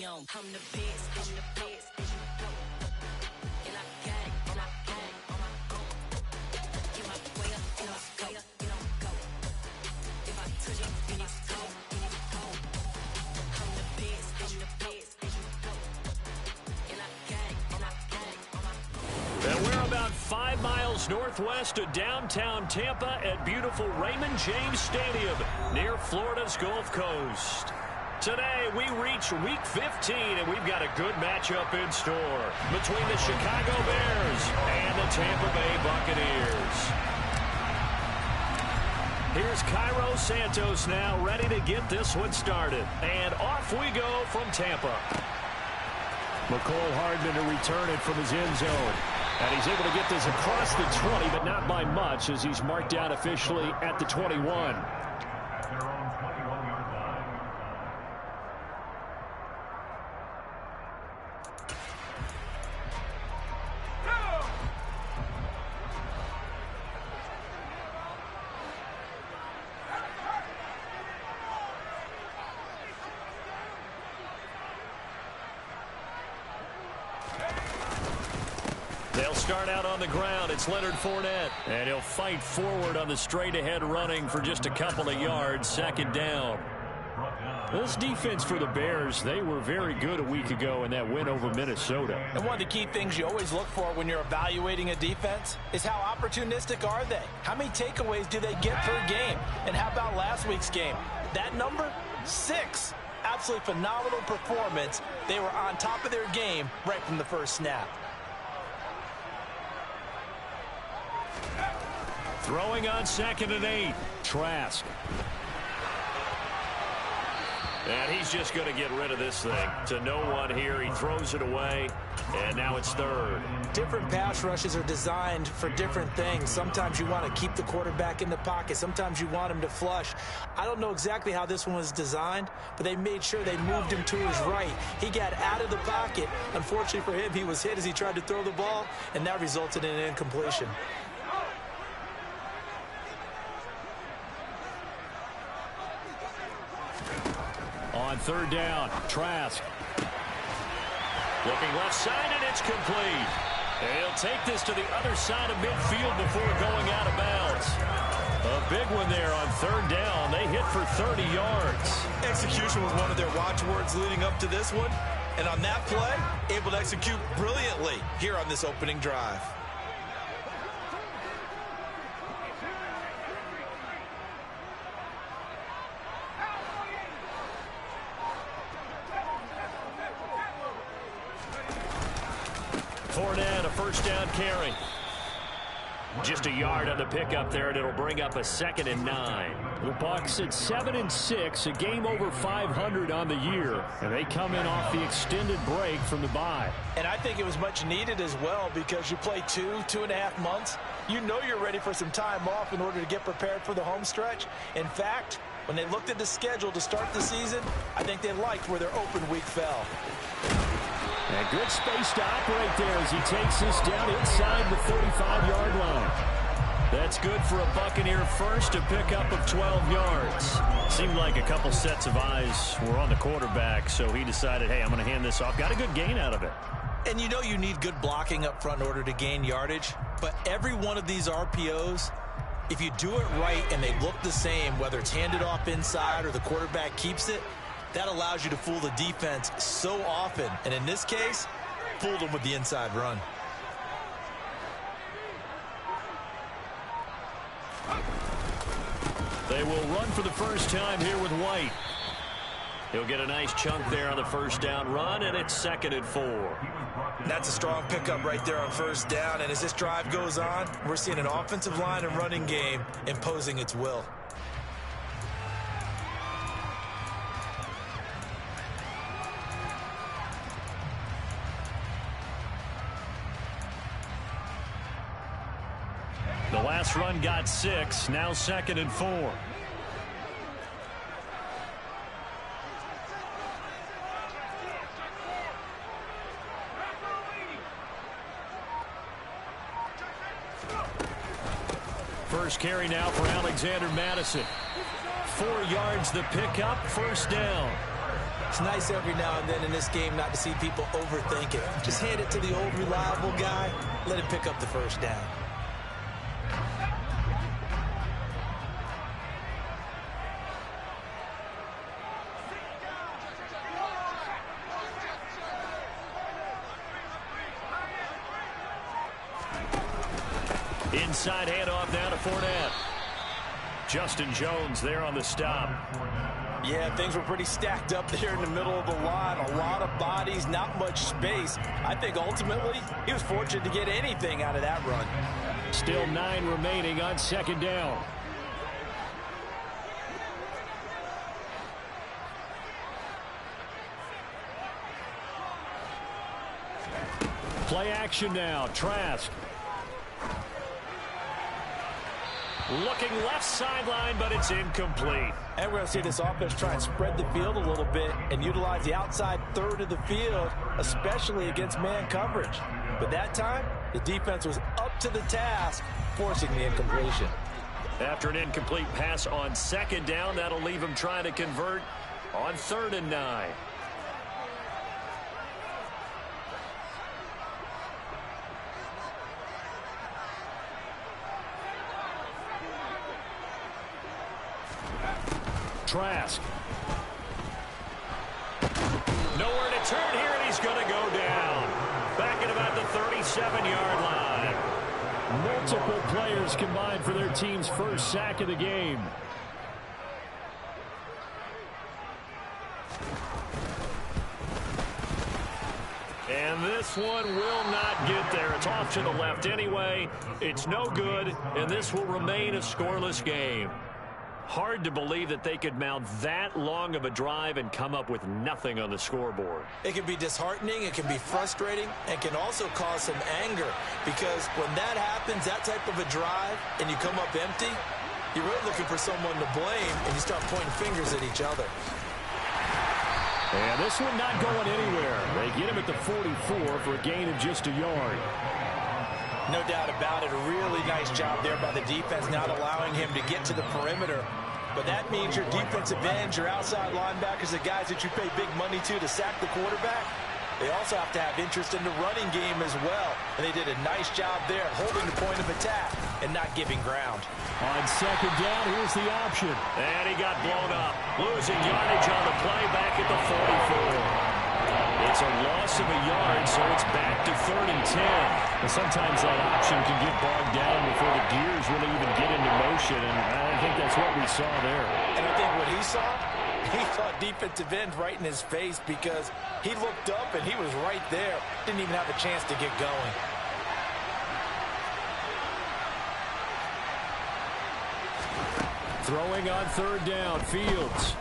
And we're about 5 miles northwest of downtown Tampa at beautiful Raymond James Stadium near Florida's Gulf Coast. Today, we reach Week 15, and we've got a good matchup in store between the Chicago Bears and the Tampa Bay Buccaneers. Here's Cairo Santos now ready to get this one started. And off we go from Tampa. McCole Hardman to return it from his end zone. And he's able to get this across the 20, but not by much as he's marked down officially at the 21. They'll start out on the ground. It's Leonard Fournette. And he'll fight forward on the straight-ahead running for just a couple of yards. Second down. This defense for the Bears, they were very good a week ago in that win over Minnesota. And one of the key things you always look for when you're evaluating a defense is how opportunistic are they? How many takeaways do they get per game? And how about last week's game? That number? 6. Absolutely phenomenal performance. They were on top of their game right from the first snap. Throwing on 2nd and 8. Trask. And he's just going to get rid of this thing. To no one here. He throws it away. And now it's 3rd. Different pass rushes are designed for different things. Sometimes you want to keep the quarterback in the pocket. Sometimes you want him to flush. I don't know exactly how this one was designed, but they made sure they moved him to his right. He got out of the pocket. Unfortunately for him, he was hit as he tried to throw the ball, and that resulted in an incompletion. On 3rd down, Trask. Looking left side, and it's complete. And he'll take this to the other side of midfield before going out of bounds. A big one there on 3rd down. They hit for 30 yards. Execution was one of their watchwords leading up to this one. And on that play, able to execute brilliantly here on this opening drive. Fournette, a 1st down carry. Just a yard on the pickup there, and it'll bring up a 2nd and 9. The Bucs at 7-6, a game over 500 on the year, and they come in off the extended break from the bye. And I think it was much needed as well because you play 2.5 months. You know you're ready for some time off in order to get prepared for the home stretch. In fact, when they looked at the schedule to start the season, I think they liked where their open week fell. And good space to operate there as he takes this down inside the 35-yard line. That's good for a Buccaneer first, a pickup of 12 yards. Seemed like a couple sets of eyes were on the quarterback, so he decided, hey, I'm going to hand this off. Got a good gain out of it. And you know you need good blocking up front in order to gain yardage, but every one of these RPOs, if you do it right and they look the same, whether it's handed off inside or the quarterback keeps it, that allows you to fool the defense so often. And in this case, fooled them with the inside run. They will run for the first time here with White. He'll get a nice chunk there on the 1st down run, and it's 2nd and 4. That's a strong pickup right there on 1st down. And as this drive goes on, we're seeing an offensive line and running game imposing its will. The last run got 6, now 2nd and 4. First carry now for Alexander Madison. 4 yards the pickup, 1st down. It's nice every now and then in this game not to see people overthink it. Just hand it to the old reliable guy. Let him pick up the first down. Inside handoff now to Fournette. Justin Jones there on the stop. Yeah, things were pretty stacked up there in the middle of the line. A lot of bodies, not much space. I think ultimately he was fortunate to get anything out of that run. Still 9 remaining on second down. Play action now. Trask. Looking left sideline, but it's incomplete. And we're going to see this offense try and spread the field a little bit and utilize the outside third of the field, especially against man coverage. But that time, the defense was up to the task, forcing the incompletion. After an incomplete pass on second down, that'll leave him trying to convert on 3rd and 9. Trask. Nowhere to turn here, and he's going to go down. Back at about the 37-yard line. Multiple players combined for their team's first sack of the game. And this one will not get there. It's off to the left anyway. It's no good, and this will remain a scoreless game. Hard to believe that they could mount that long of a drive and come up with nothing on the scoreboard. It can be disheartening, it can be frustrating, and can also cause some anger, because when that happens, that type of a drive, and you come up empty, you're really looking for someone to blame, and you start pointing fingers at each other. And this one not going anywhere. They get him at the 44 for a gain of just a yard. No doubt about it. A really nice job there by the defense, not allowing him to get to the perimeter. But that means your defensive ends, your outside linebackers, the guys that you pay big money to sack the quarterback, they also have to have interest in the running game as well. And they did a nice job there holding the point of attack and not giving ground. On second down, here's the option. And he got blown up. Losing yardage on the play back at the 44. It's a loss of a yard, so it's back to 3rd and 10. And sometimes that option can get bogged down before the gears really even get into motion, and I think that's what we saw there. And I think what he saw defensive end right in his face, because he looked up and he was right there. Didn't even have a chance to get going. Throwing on 3rd down, Fields.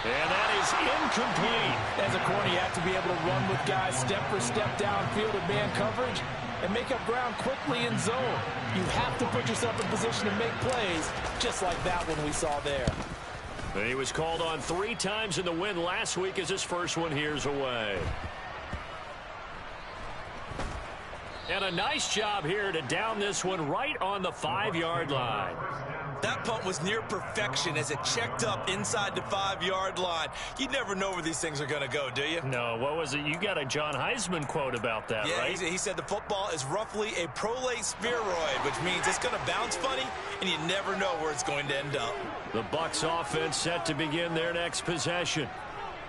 And that is incomplete. As a corner, you have to be able to run with guys step for step downfield in man coverage and make up ground quickly in zone. You have to put yourself in position to make plays, just like that one we saw there. And he was called on 3 times in the win last week as his first one here's away. And a nice job here to down this one right on the 5-yard line. That punt was near perfection as it checked up inside the 5-yard line. You never know where these things are going to go, do you? No, what was it? You got a John Heisman quote about that, yeah, right? He said the football is roughly a prolate spheroid, which means it's going to bounce funny, and you never know where it's going to end up. The Bucs offense set to begin their next possession.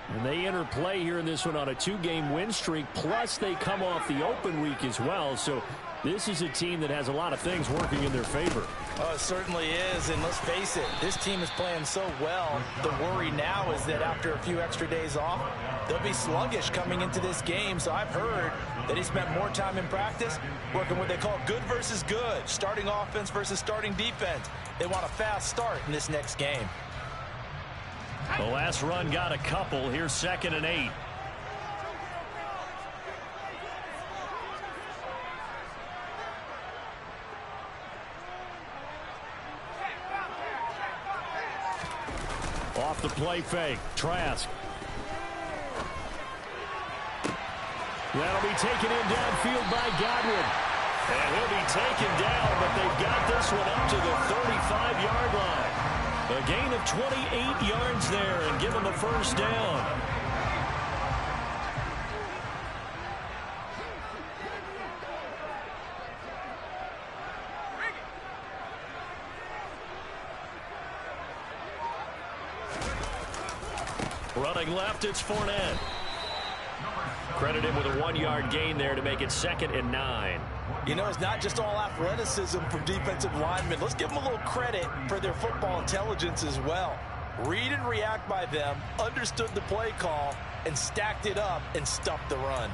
And they enter play here in this one on a 2-game win streak, plus they come off the open week as well. So this is a team that has a lot of things working in their favor. Oh, it certainly is, and let's face it, this team is playing so well. The worry now is that after a few extra days off, they'll be sluggish coming into this game. So I've heard that he spent more time in practice working what they call good versus good, starting offense versus starting defense. They want a fast start in this next game. The last run got a couple. Here's 2nd and 8. Off the play fake, Trask. That'll be taken in downfield by Godwin. And he'll be taken down, but they've got this one up to the 35-yard line. A gain of 28 yards there and give them a first down. Running left, it's Fournette. Credit him with a 1-yard gain there to make it 2nd and 9. You know, it's not just all athleticism from defensive linemen. Let's give them a little credit for their football intelligence as well. Read and react by them, understood the play call, and stacked it up and stuffed the run.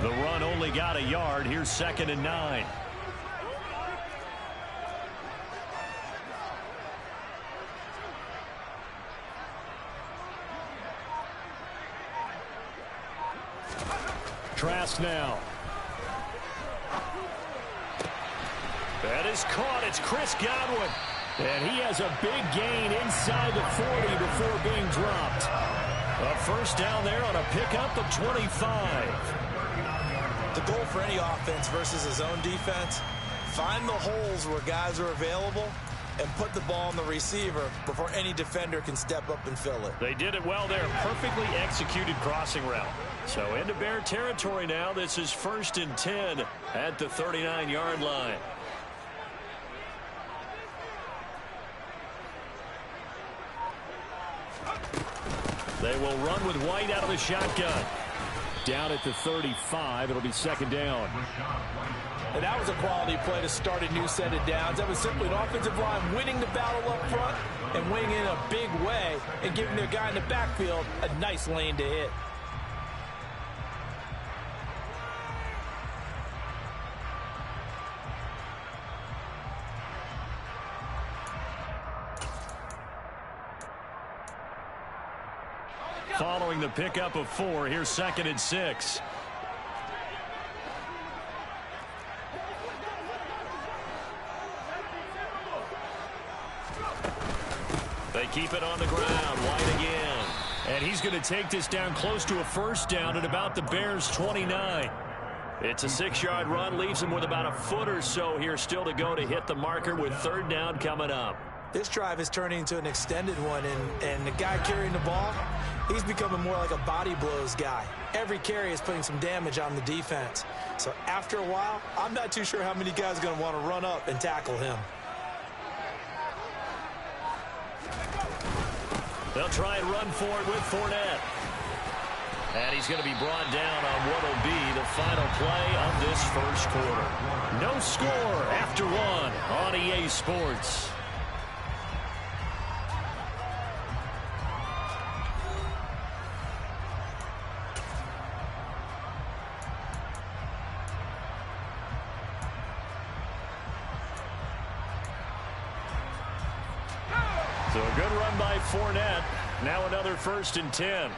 The run only got a yard. Here's 2nd and 9. Trask now. That is caught. It's Chris Godwin. And he has a big gain inside the 40 before being dropped. A first down there on a pickup of 25. The goal for any offense versus his own defense, find the holes where guys are available and put the ball on the receiver before any defender can step up and fill it. They did it well there. Perfectly executed crossing route. So into Bear territory now. This is 1st and 10 at the 39-yard line. They will run with White out of the shotgun. Down at the 35, it'll be 2nd down. And that was a quality play to start a new set of downs. That was simply an offensive line winning the battle up front and winning in a big way and giving their guy in the backfield a nice lane to hit. Following the pickup of 4, here's 2nd and 6. They keep it on the ground. White again. And he's going to take this down close to a first down at about the Bears' 29. It's a 6-yard run. Leaves him with about a foot or so here still to go to hit the marker with 3rd down coming up. This drive is turning into an extended one, and the guy carrying the ball, he's becoming more like a body blows guy. Every carry is putting some damage on the defense. So after a while, I'm not too sure how many guys are going to want to run up and tackle him. They'll try and run for it with Fournette. And he's going to be brought down on what will be the final play of this first quarter. No score after 1 on EA Sports. So a good run by Fournette. Now another 1st and 10.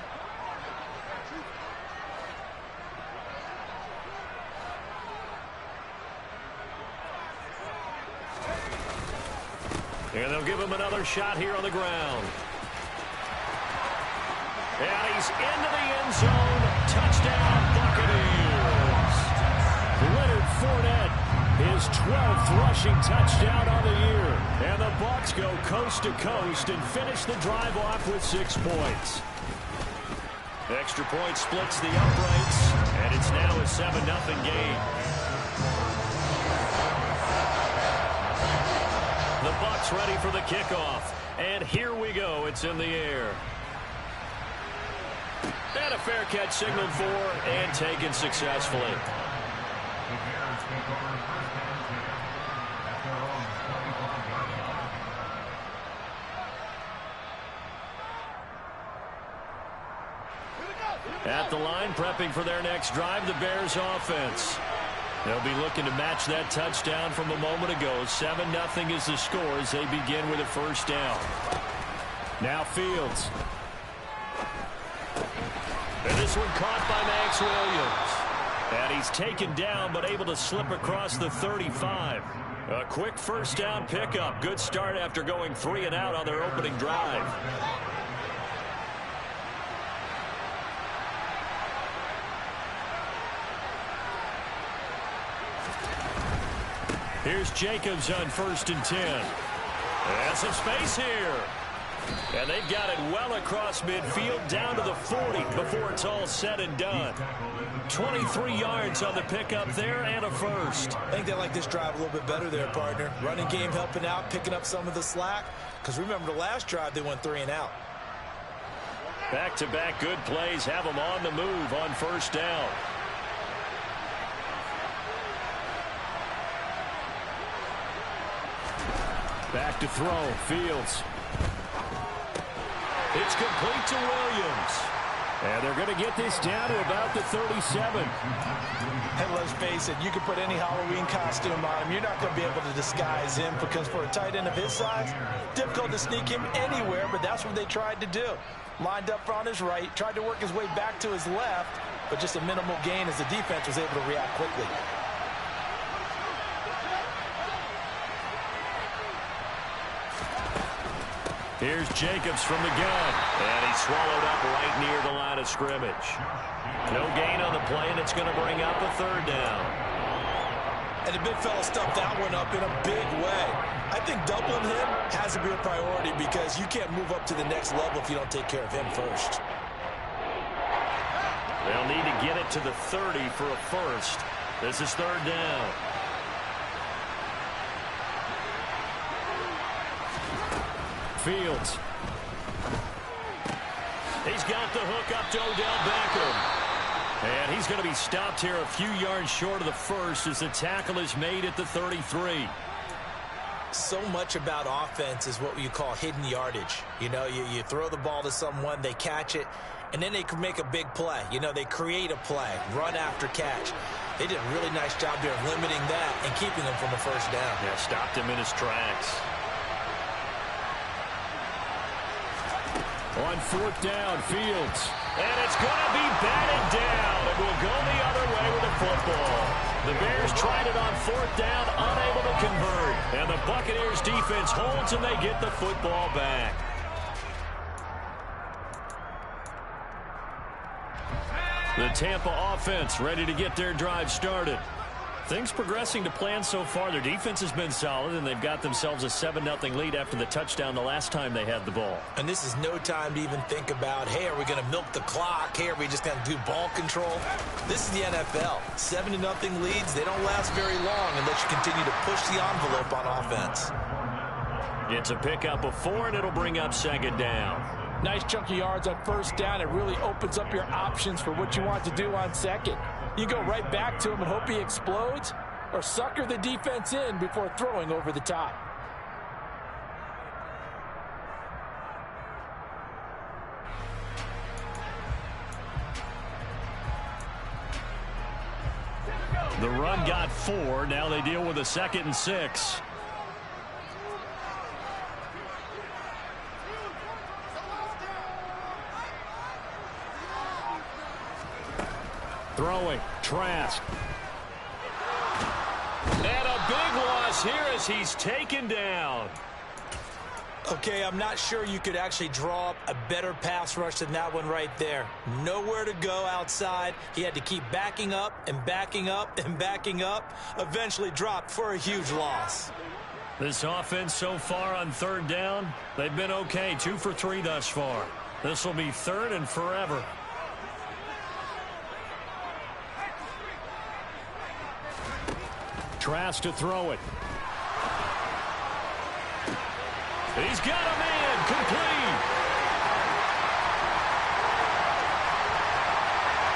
And they'll give him another shot here on the ground. And he's into the end zone. Touchdown, Buccaneers. Leonard Fournette, his 12th rushing touchdown on the year. And the Bucs go coast to coast and finish the drive off with 6 points. Extra point splits the uprights, and it's now a 7-0 game. The Bucs ready for the kickoff. And here we go. It's in the air. And a fair catch signaled for and taken successfully. At the line, prepping for their next drive, the Bears offense. They'll be looking to match that touchdown from a moment ago. 7-0 is the score as they begin with a first down. Now Fields. And this one caught by Max Williams. And he's taken down but able to slip across the 35. A quick first down pickup. Good start after going 3 and out on their opening drive. Here's Jacobs on 1st and 10. And some space here. And they've got it well across midfield down to the 40 before it's all said and done. 23 yards on the pickup there and a first. I think they like this drive a little bit better there, partner. Running game helping out, picking up some of the slack. Because remember the last drive they went 3 and out. Back-to-back good plays have them on the move on 1st down. Back to throw. Fields. It's complete to Williams. And they're going to get this down to about the 37. And let's face it, you can put any Halloween costume on him. You're not going to be able to disguise him because for a tight end of his size, difficult to sneak him anywhere, but that's what they tried to do. Lined up on his right, tried to work his way back to his left, but just a minimal gain as the defense was able to react quickly. Here's Jacobs from the gun. And he's swallowed up right near the line of scrimmage. No gain on the play, and it's going to bring up a 3rd down. And the big fella stuffed that one up in a big way. I think doubling him has to be a priority because you can't move up to the next level if you don't take care of him first. They'll need to get it to the 30 for a first. This is 3rd down. Fields. He's got the hook up to Odell Beckham. And he's going to be stopped here a few yards short of the first as the tackle is made at the 33. So much about offense is what you call hidden yardage. You know, you throw the ball to someone, they catch it, and then they can make a big play. You know, they create a play, run after catch. They did a really nice job there of limiting that and keeping him from a 1st down. Yeah, stopped him in his tracks. On 4th down, Fields. And it's going to be batted down. It will go the other way with the football. The Bears tried it on 4th down, unable to convert. And the Buccaneers defense holds and they get the football back. The Tampa offense ready to get their drive started. Things progressing to plan so far. Their defense has been solid, and they've got themselves a 7-0 lead after the touchdown the last time they had the ball. And this is no time to even think about, hey, are we going to milk the clock? Hey, are we just going to do ball control? This is the NFL. 7-0 leads, they don't last very long unless you continue to push the envelope on offense. It's a pickup of 4, and it'll bring up 2nd down. Nice chunk of yards on 1st down. It really opens up your options for what you want to do on 2nd. You go right back to him and hope he explodes, or sucker the defense in before throwing over the top. The run got 4. Now they deal with a 2nd and 6. Throwing, Trask. And a big loss here as he's taken down. Okay, I'm not sure you could actually draw up a better pass rush than that one right there. Nowhere to go outside. He had to keep backing up and backing up and backing up. Eventually dropped for a huge loss. This offense so far on 3rd down, they've been okay. 2 for 3 thus far. This will be 3rd and forever. Trask to throw it. He's got a man complete.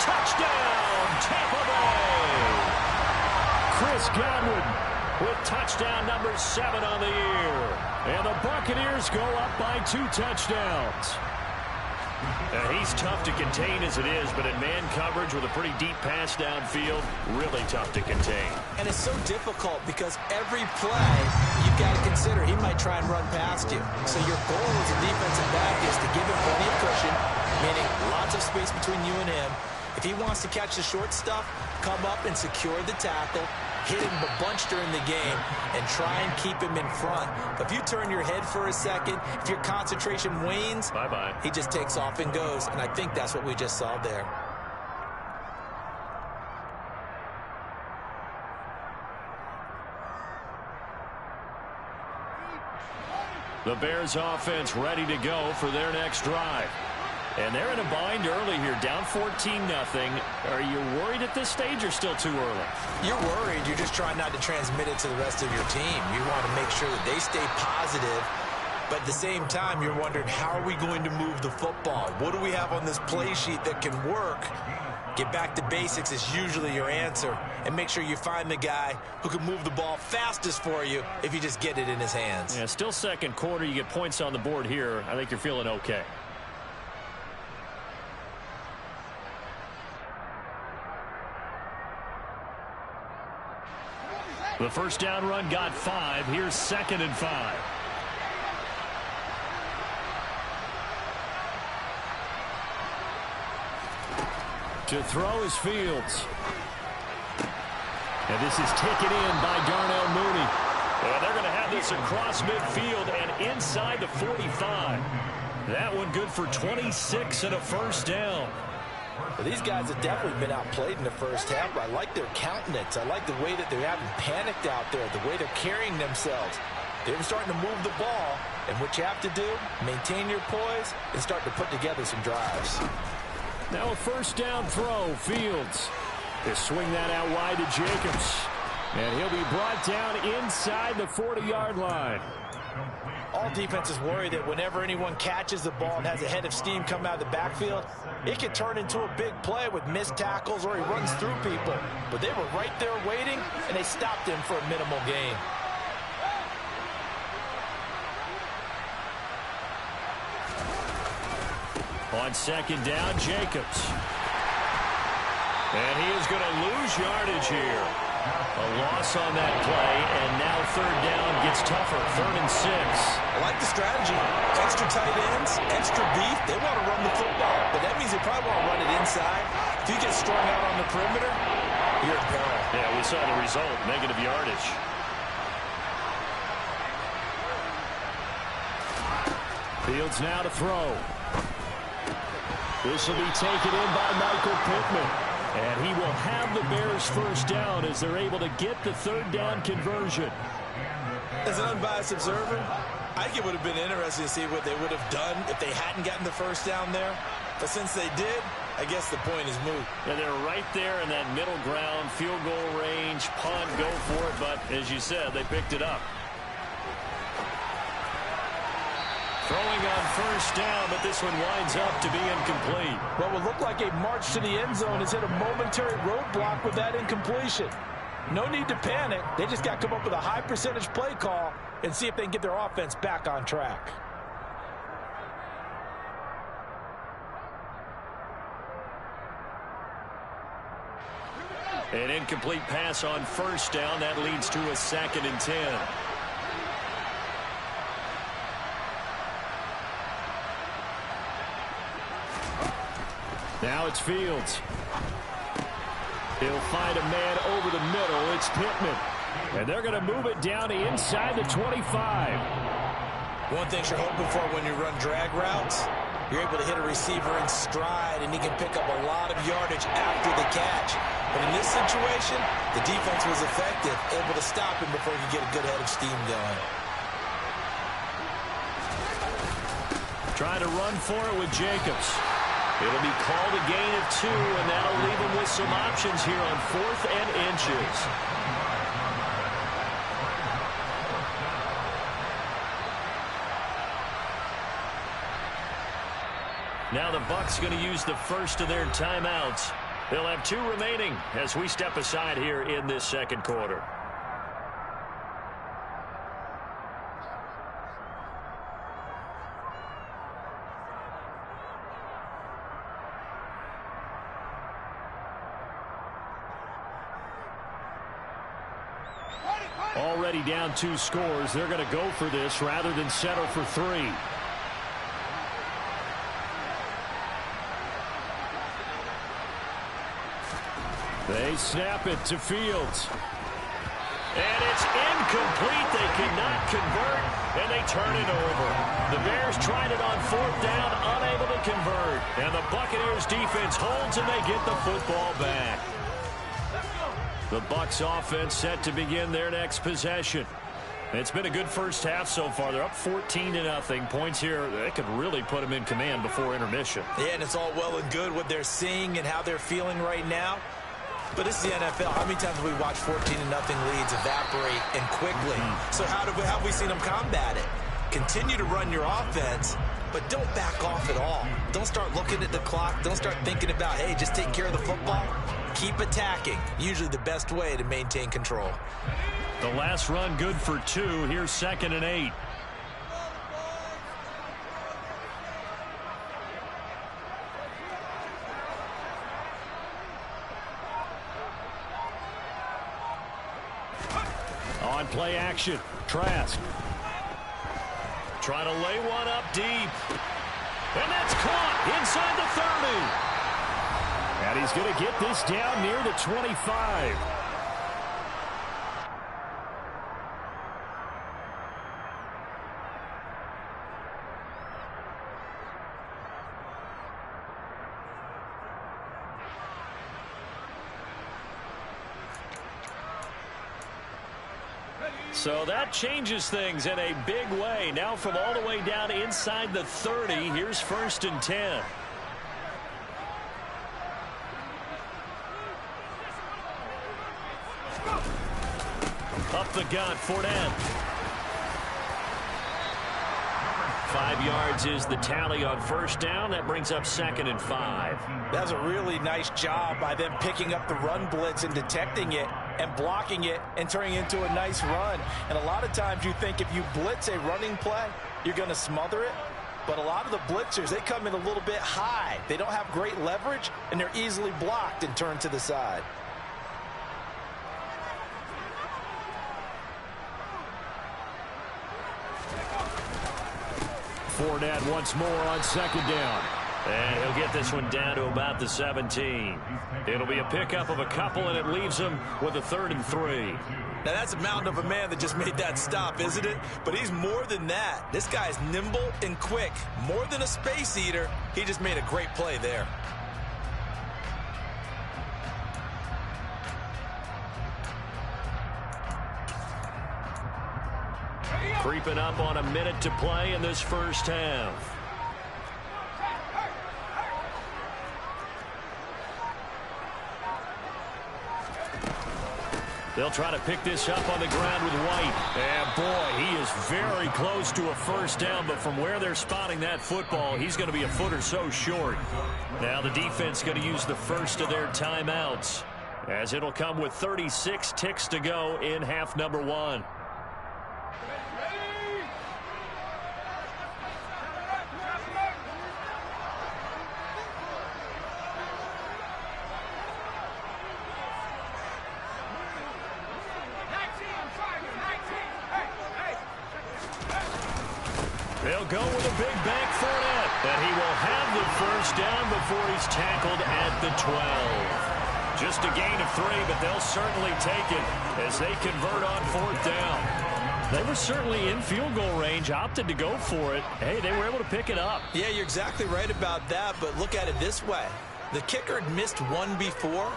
Touchdown, Tampa Bay. Chris Godwin with touchdown number 7 on the year. And the Buccaneers go up by 2 touchdowns. He's tough to contain as it is, but in man coverage with a pretty deep pass downfield, really tough to contain. And it's so difficult because every play you've got to consider he might try and run past you. So your goal as a defensive back is to give him plenty of cushion, meaning lots of space between you and him. If he wants to catch the short stuff, come up and secure the tackle, hit him a bunch during the game, and try and keep him in front. But if you turn your head for a second, if your concentration wanes, bye-bye. He just takes off and goes, and I think that's what we just saw there. The Bears offense ready to go for their next drive. And they're in a bind early here, down 14-0. Are you worried at this stage or still too early? You're worried. You're just trying not to transmit it to the rest of your team. You want to make sure that they stay positive. But at the same time, you're wondering, how are we going to move the football? What do we have on this play sheet that can work? Get back to basics is usually your answer. And make sure you find the guy who can move the ball fastest for you if you just get it in his hands. Yeah, still second quarter. You get points on the board here. I think you're feeling okay. The first down run got 5. Here's 2nd and 5. To throw is Fields. And this is taken in by Darnell Mooney. And they're going to have this across midfield and inside the 45. That one good for 26 and a first down. Well, these guys have definitely been outplayed in the first half. I like their countenance. I like the way that they haven't panicked out there, the way they're carrying themselves. They're starting to move the ball. And what you have to do, maintain your poise and start to put together some drives. Now a first down throw. Fields. They swing that out wide to Jacobs. And he'll be brought down inside the 40-yard line. All defenses worry that whenever anyone catches the ball and has a head of steam come out of the backfield, it can turn into a big play with missed tackles or he runs through people. But they were right there waiting, and they stopped him for a minimal gain. On second down, Jacobs. And he is going to lose yardage here. A loss on that play, and now third down gets tougher. 3rd and 6. I like the strategy. Extra tight ends, extra beef. They want to run the football, but that means they probably want to run it inside. If you get strung out on the perimeter, you're in peril. Yeah, we saw the result, negative yardage. Fields now to throw. This will be taken in by Michael Pittman. And he will have the Bears first down as they're able to get the third down conversion. As an unbiased observer, I think it would have been interesting to see what they would have done if they hadn't gotten the first down there. But since they did, I guess the point is moot. And they're right there in that middle ground, field goal range, punt, go for it. But as you said, they picked it up. Throwing on first down, but this one winds up to be incomplete. What would look like a march to the end zone has hit a momentary roadblock with that incompletion. No need to panic. They just got to come up with a high percentage play call and see if they can get their offense back on track. An incomplete pass on first down. That leads to a 2nd and 10. Now it's Fields. He'll find a man over the middle. It's Pittman. And they're going to move it down to inside the 25. One thing you're hoping for when you run drag routes, you're able to hit a receiver in stride, and he can pick up a lot of yardage after the catch. But in this situation, the defense was effective, able to stop him before he could get a good head of steam going. Trying to run for it with Jacobs. It'll be called a gain of 2, and that'll leave him with some options here on 4th and inches. Now the Bucs going to use the first of their timeouts. They'll have 2 remaining as we step aside here in this second quarter. Already down 2 scores. They're going to go for this rather than settle for 3. They snap it to Fields. And it's incomplete. They cannot convert, and they turn it over. The Bears tried it on 4th down, unable to convert. And the Buccaneers defense holds, and they get the football back. The Bucs offense set to begin their next possession. It's been a good first half so far. They're up 14-0. Points here, they could really put them in command before intermission. Yeah, and it's all well and good what they're seeing and how they're feeling right now. But this is the NFL. How many times have we watched 14-0 leads evaporate and quickly? So how have we seen them combat it? Continue to run your offense, but don't back off at all. Don't start looking at the clock. Don't start thinking about, hey, just take care of the football. Keep attacking. Usually the best way to maintain control. The last run good for 2. Here's 2nd and 8. On play action, Trask. Trying to lay one up deep. And that's caught inside the 30. And he's going to get this down near the 25. So that changes things in a big way. Now from all the way down inside the 30, here's 1st and 10. Up the gut, Fournette. 5 yards is the tally on 1st down. That brings up 2nd and 5. That's a really nice job by them picking up the run blitz and detecting it and blocking it and turning it into a nice run. And a lot of times you think if you blitz a running play, you're going to smother it. But a lot of the blitzers, they come in a little bit high. They don't have great leverage, and they're easily blocked and turned to the side. Fournette once more on 2nd down. And he'll get this one down to about the 17. It'll be a pickup of a couple, and it leaves him with a 3rd and 3. Now, that's a mountain of a man that just made that stop, isn't it? But he's more than that. This guy's nimble and quick. More than a space eater. He just made a great play there. Creeping up on a minute to play in this first half. They'll try to pick this up on the ground with White. And boy, he is very close to a 1st down, but from where they're spotting that football, he's going to be a foot or so short. Now the defense going to use the first of their timeouts, as it'll come with 36 ticks to go in half number 1. They'll go with a big bank Fournette, and he will have the 1st down before he's tackled at the 12. Just a gain of 3, but they'll certainly take it as they convert on 4th down. They were certainly in field goal range, opted to go for it. Hey, they were able to pick it up. Yeah, you're exactly right about that, but look at it this way. The kicker had missed one before,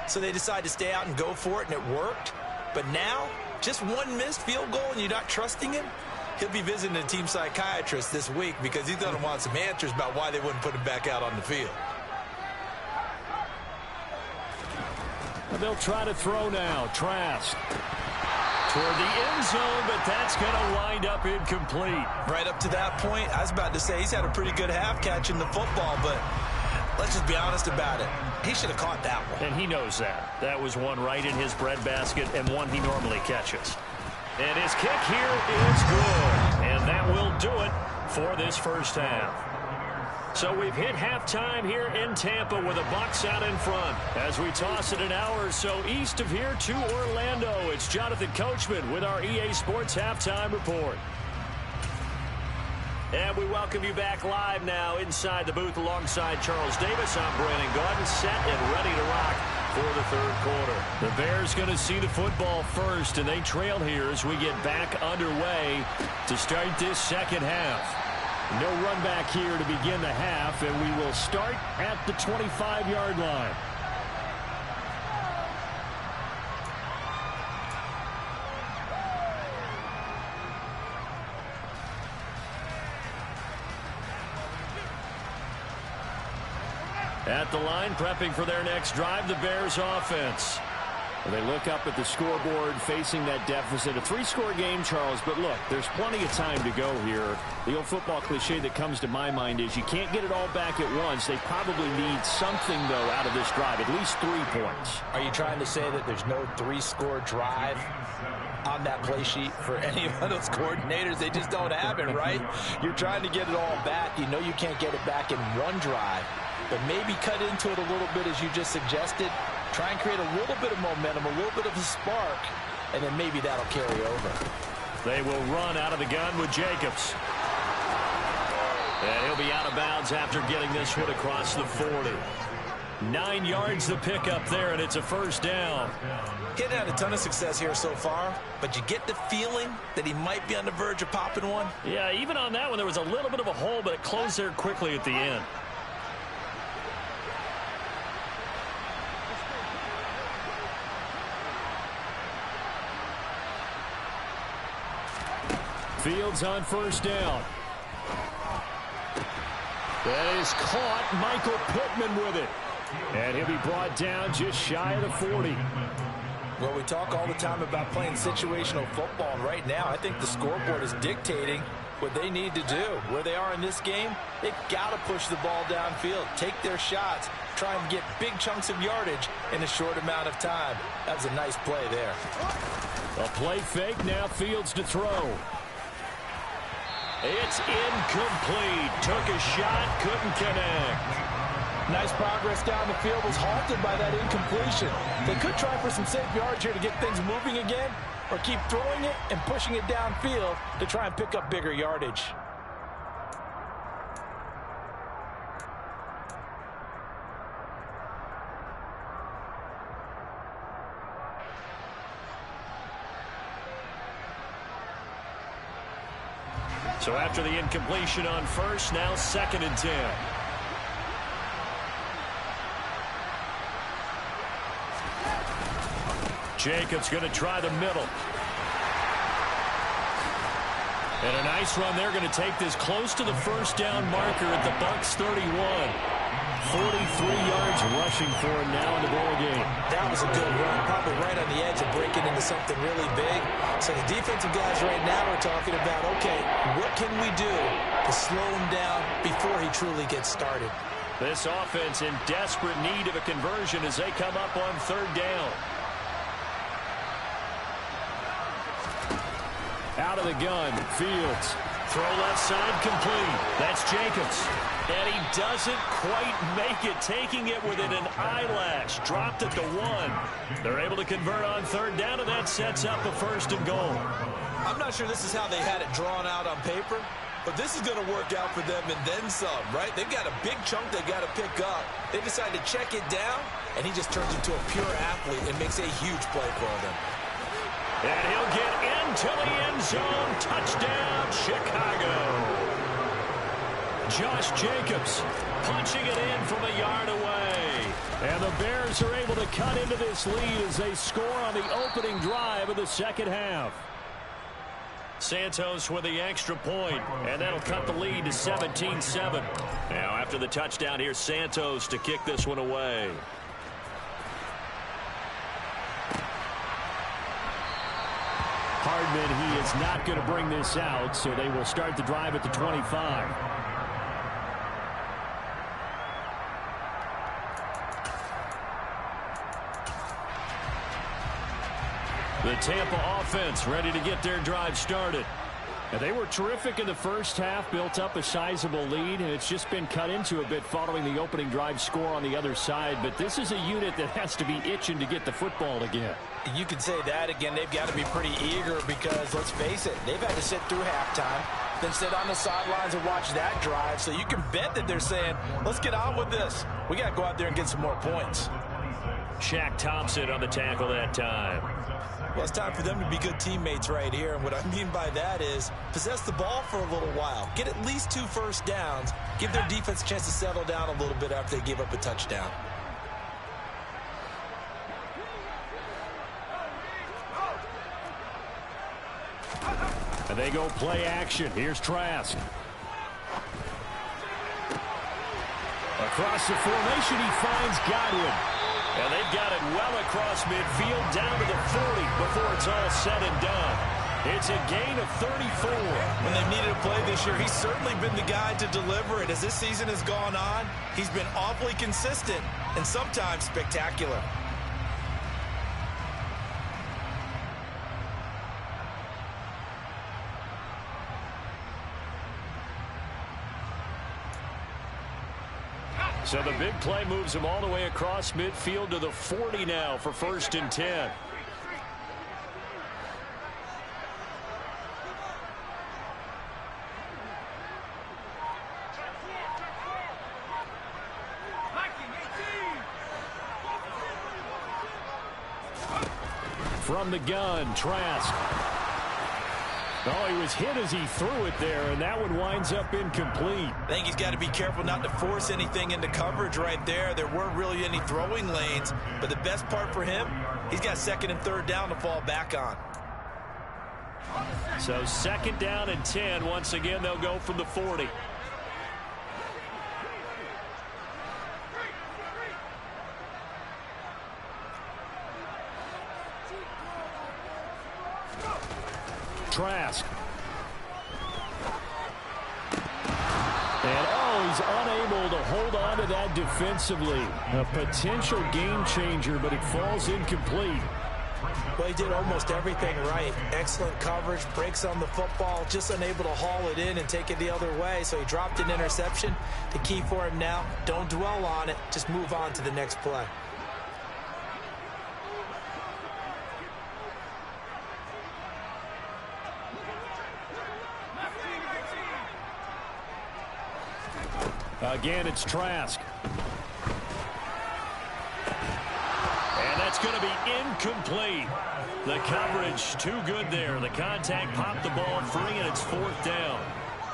so they decided to stay out and go for it, and it worked. But now, just one missed field goal and you're not trusting him? He'll be visiting a team psychiatrist this week because he's going to want some answers about why they wouldn't put him back out on the field. And they'll try to throw now. Trask toward the end zone, but that's going to wind up incomplete. Right up to that point, I was about to say he's had a pretty good half catching the football, but let's just be honest about it. He should have caught that one. And he knows that. That was one right in his breadbasket and one he normally catches. And his kick here is good. And that will do it for this first half. So we've hit halftime here in Tampa with the Bucs out in front. As we toss it an hour or so east of here to Orlando, it's Jonathan Coachman with our EA Sports Halftime Report. And we welcome you back live now inside the booth alongside Charles Davis. I'm Brandon Gordon, set and ready to rock for the 3rd quarter. The Bears going to see the football first, and they trail here as we get back underway to start this 2nd half. No run back here to begin the half, and we will start at the 25-yard line. At the line, prepping for their next drive, the Bears offense. They look up at the scoreboard facing that deficit. A 3-score game, Charles, but look, there's plenty of time to go here. The old football cliche that comes to my mind is you can't get it all back at once. They probably need something, though, out of this drive, at least 3 points. Are you trying to say that there's no 3-score drive on that play sheet for any of those coordinators? They just don't have it, right? You're trying to get it all back. You know you can't get it back in one drive, but maybe cut into it a little bit as you just suggested. Try and create a little bit of momentum, a little bit of a spark, and then maybe that'll carry over. They will run out of the gun with Jacobs. And he'll be out of bounds after getting this one across the 40. 9 yards the pickup there, and it's a first down. He hadn't had a ton of success here so far, but you get the feeling that he might be on the verge of popping one. Yeah, even on that one, there was a little bit of a hole, but it closed there quickly at the end. Fields on first down. That is caught. Michael Pittman with it. And he'll be brought down just shy of the 40. Well, we talk all the time about playing situational football, and right now I think the scoreboard is dictating what they need to do. Where they are in this game, they've got to push the ball downfield, take their shots, try and get big chunks of yardage in a short amount of time. That was a nice play there. A play fake, now Fields to throw. It's incomplete. Took a shot, couldn't connect. Nice progress down the field, was halted by that incompletion. They could try for some safe yards here to get things moving again, or keep throwing it and pushing it downfield to try and pick up bigger yardage. So after the incompletion on first, now 2nd and 10. Jacobs going to try the middle. And a nice run there, going to take this close to the first down marker at the Bucs 31. 43 yards rushing for him now in the ball game. That was a good run, probably right on the edge of breaking into something really big. So the defensive guys right now are talking about, okay, what can we do to slow him down before he truly gets started? This offense in desperate need of a conversion as they come up on 3rd down. Out of the gun, Fields. Throw left side complete. That's Jacobs. And he doesn't quite make it, taking it within an eyelash. Dropped at the 1. They're able to convert on 3rd down, and that sets up a 1st and goal. I'm not sure this is how they had it drawn out on paper, but this is going to work out for them and then some, right? They've got a big chunk they've got to pick up. They decide to check it down, and he just turns into a pure athlete and makes a huge play for them. And he'll get into the end zone. Touchdown, Chicago. Josh Jacobs punching it in from a yard away. And the Bears are able to cut into this lead as they score on the opening drive of the 2nd half. Santos with the extra point, and that'll cut the lead to 17-7. Now after the touchdown, here's Santos to kick this one away. Hardman, he is not going to bring this out, so they will start the drive at the 25. The Tampa offense ready to get their drive started. And they were terrific in the first half, built up a sizable lead, and it's just been cut into a bit following the opening drive score on the other side. But this is a unit that has to be itching to get the football again. You can say that again. They've got to be pretty eager because, let's face it, they've had to sit through halftime, then sit on the sidelines and watch that drive. So you can bet that they're saying, let's get on with this. We got to go out there and get some more points. Shaq Thompson on the tackle that time. Well, it's time for them to be good teammates right here. And what I mean by that is possess the ball for a little while. Get at least 2 first downs. Give their defense a chance to settle down a little bit after they give up a touchdown. And they go play action. Here's Trask. Across the formation, he finds Godwin. And they've got it well across midfield, down to the 40 before it's all said and done. It's a gain of 34. When they've needed a play this year, he's certainly been the guy to deliver it. As this season has gone on, he's been awfully consistent and sometimes spectacular. So the big play moves him all the way across midfield to the 40 now for 1st and 10. From the gun, Trask. Oh, he was hit as he threw it there, and that one winds up incomplete. I think he's got to be careful not to force anything into coverage right there. There weren't really any throwing lanes, but the best part for him, he's got 2nd and 3rd down to fall back on. So 2nd down and 10. Once again, they'll go from the 40. Trask. And he's unable to hold on to that defensively. A potential game changer, but it falls incomplete. Well, he did almost everything right. Excellent coverage, breaks on the football, just unable to haul it in and take it the other way. So he dropped an interception. The key for him now, don't dwell on it. Just move on to the next play. Again, it's Trask. And that's going to be incomplete. The coverage too good there. The contact popped the ball free, and it's 4th down.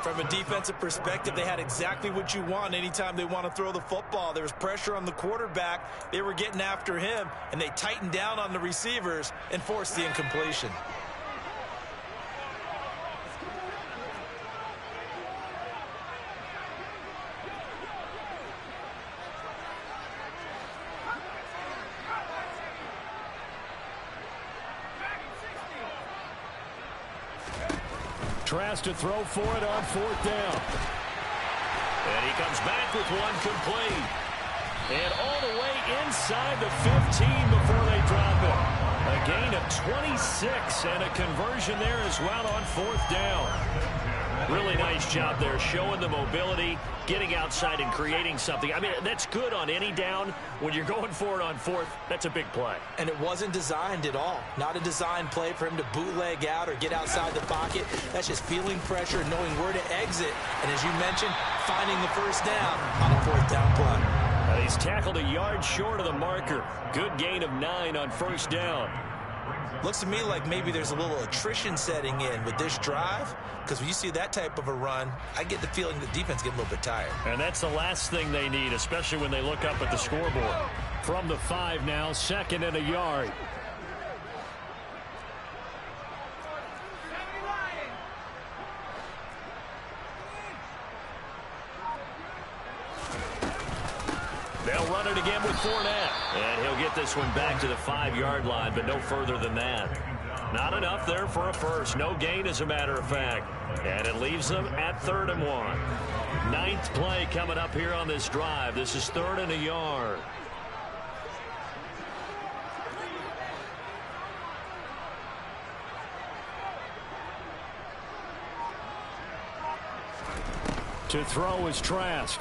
From a defensive perspective, they had exactly what you want anytime they want to throw the football. There was pressure on the quarterback. They were getting after him, and they tightened down on the receivers and forced the incompletion. Trask to throw for it on 4th down. And he comes back with one complete. And all the way inside the 15 before they drop it. A gain of 26 and a conversion there as well on 4th down. Really nice job there, showing the mobility, getting outside and creating something. I mean, that's good on any down. When you're going for it on 4th, that's a big play. And it wasn't designed at all. Not a designed play for him to bootleg out or get outside the pocket. That's just feeling pressure, knowing where to exit. And as you mentioned, finding the 1st down on a 4th down play. He's tackled a yard short of the marker. Good gain of 9 on 1st down. Looks to me like maybe there's a little attrition setting in with this drive, because when you see that type of a run, I get the feeling the defense gets a little bit tired. And that's the last thing they need, especially when they look up at the scoreboard. From the 5 now, 2nd and a yard. They'll run it again with Fournette. And he'll get this one back to the 5-yard line, but no further than that. Not enough there for a first. No gain, as a matter of fact. And it leaves them at 3rd and 1. 9th play coming up here on this drive. This is 3rd and a yard. To throw is Trask.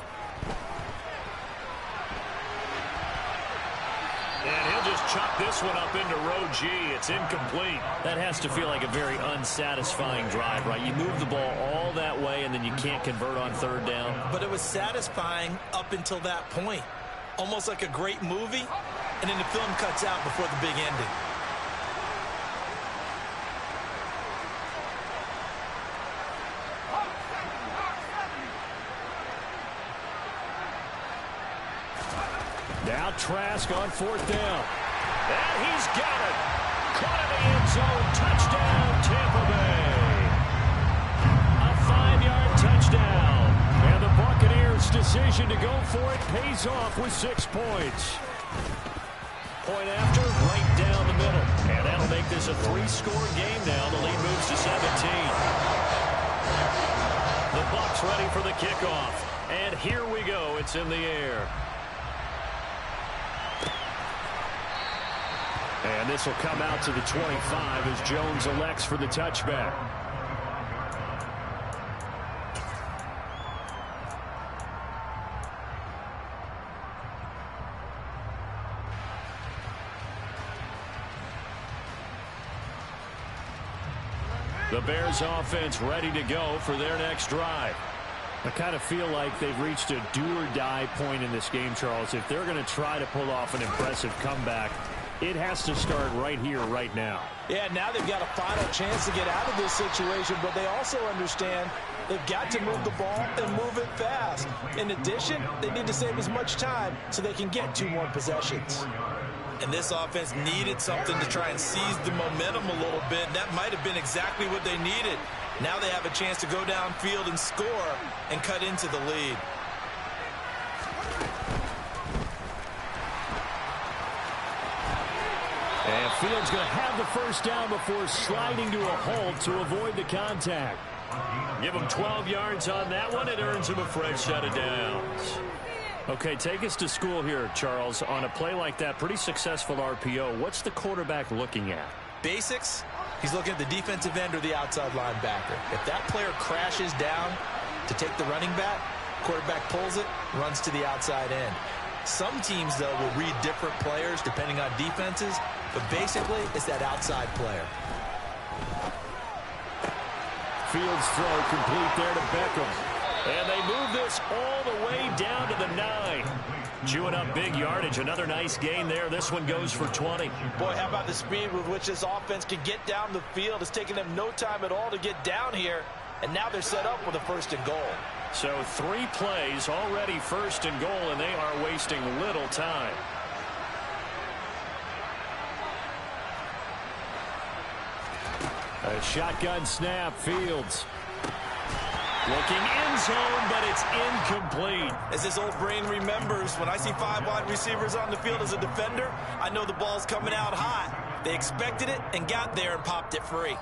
And he'll just chuck this one up into row G. It's incomplete. That has to feel like a very unsatisfying drive, right? You move the ball all that way, and then you can't convert on 3rd down. But it was satisfying up until that point. Almost like a great movie, and then the film cuts out before the big ending. Now Trask on 4th down. And he's got it. Caught in the end zone. Touchdown, Tampa Bay. A 5-yard touchdown. And the Buccaneers still decision to go for it pays off with 6 points. Point after, right down the middle. And that'll make this a 3-score game now. The lead moves to 17. The Bucs ready for the kickoff. And here we go. It's in the air. And this will come out to the 25 as Jones elects for the touchback. The Bears offense ready to go for their next drive. I kind of feel like they've reached a do-or-die point in this game, Charles. If they're going to try to pull off an impressive comeback, it has to start right here, right now. Yeah, now they've got a final chance to get out of this situation, but they also understand they've got to move the ball and move it fast. In addition, they need to save as much time so they can get 2 more possessions. And this offense needed something to try and seize the momentum a little bit. That might have been exactly what they needed. Now they have a chance to go downfield and score and cut into the lead. And Fields going to have the first down before sliding to a halt to avoid the contact. Give him 12 yards on that one. It earns him a fresh set of downs. Okay, take us to school here, Charles. On a play like that, pretty successful RPO. What's the quarterback looking at? Basics, he's looking at the defensive end or the outside linebacker. If that player crashes down to take the running back, quarterback pulls it, runs to the outside end. Some teams, though, will read different players depending on defenses, but basically it's that outside player. Fields throw complete there to Beckham. And they move this all the way down to the 9. Chewing up big yardage. Another nice gain there. This one goes for 20. Boy, how about the speed with which this offense can get down the field? It's taken them no time at all to get down here. And now they're set up with a 1st and goal. So 3 plays already 1st and goal, and they are wasting little time. A shotgun snap. Fields looking end zone, but it's incomplete. As this old brain remembers, when I see 5 wide receivers on the field as a defender, I know the ball's coming out hot. They expected it and got there and popped it free.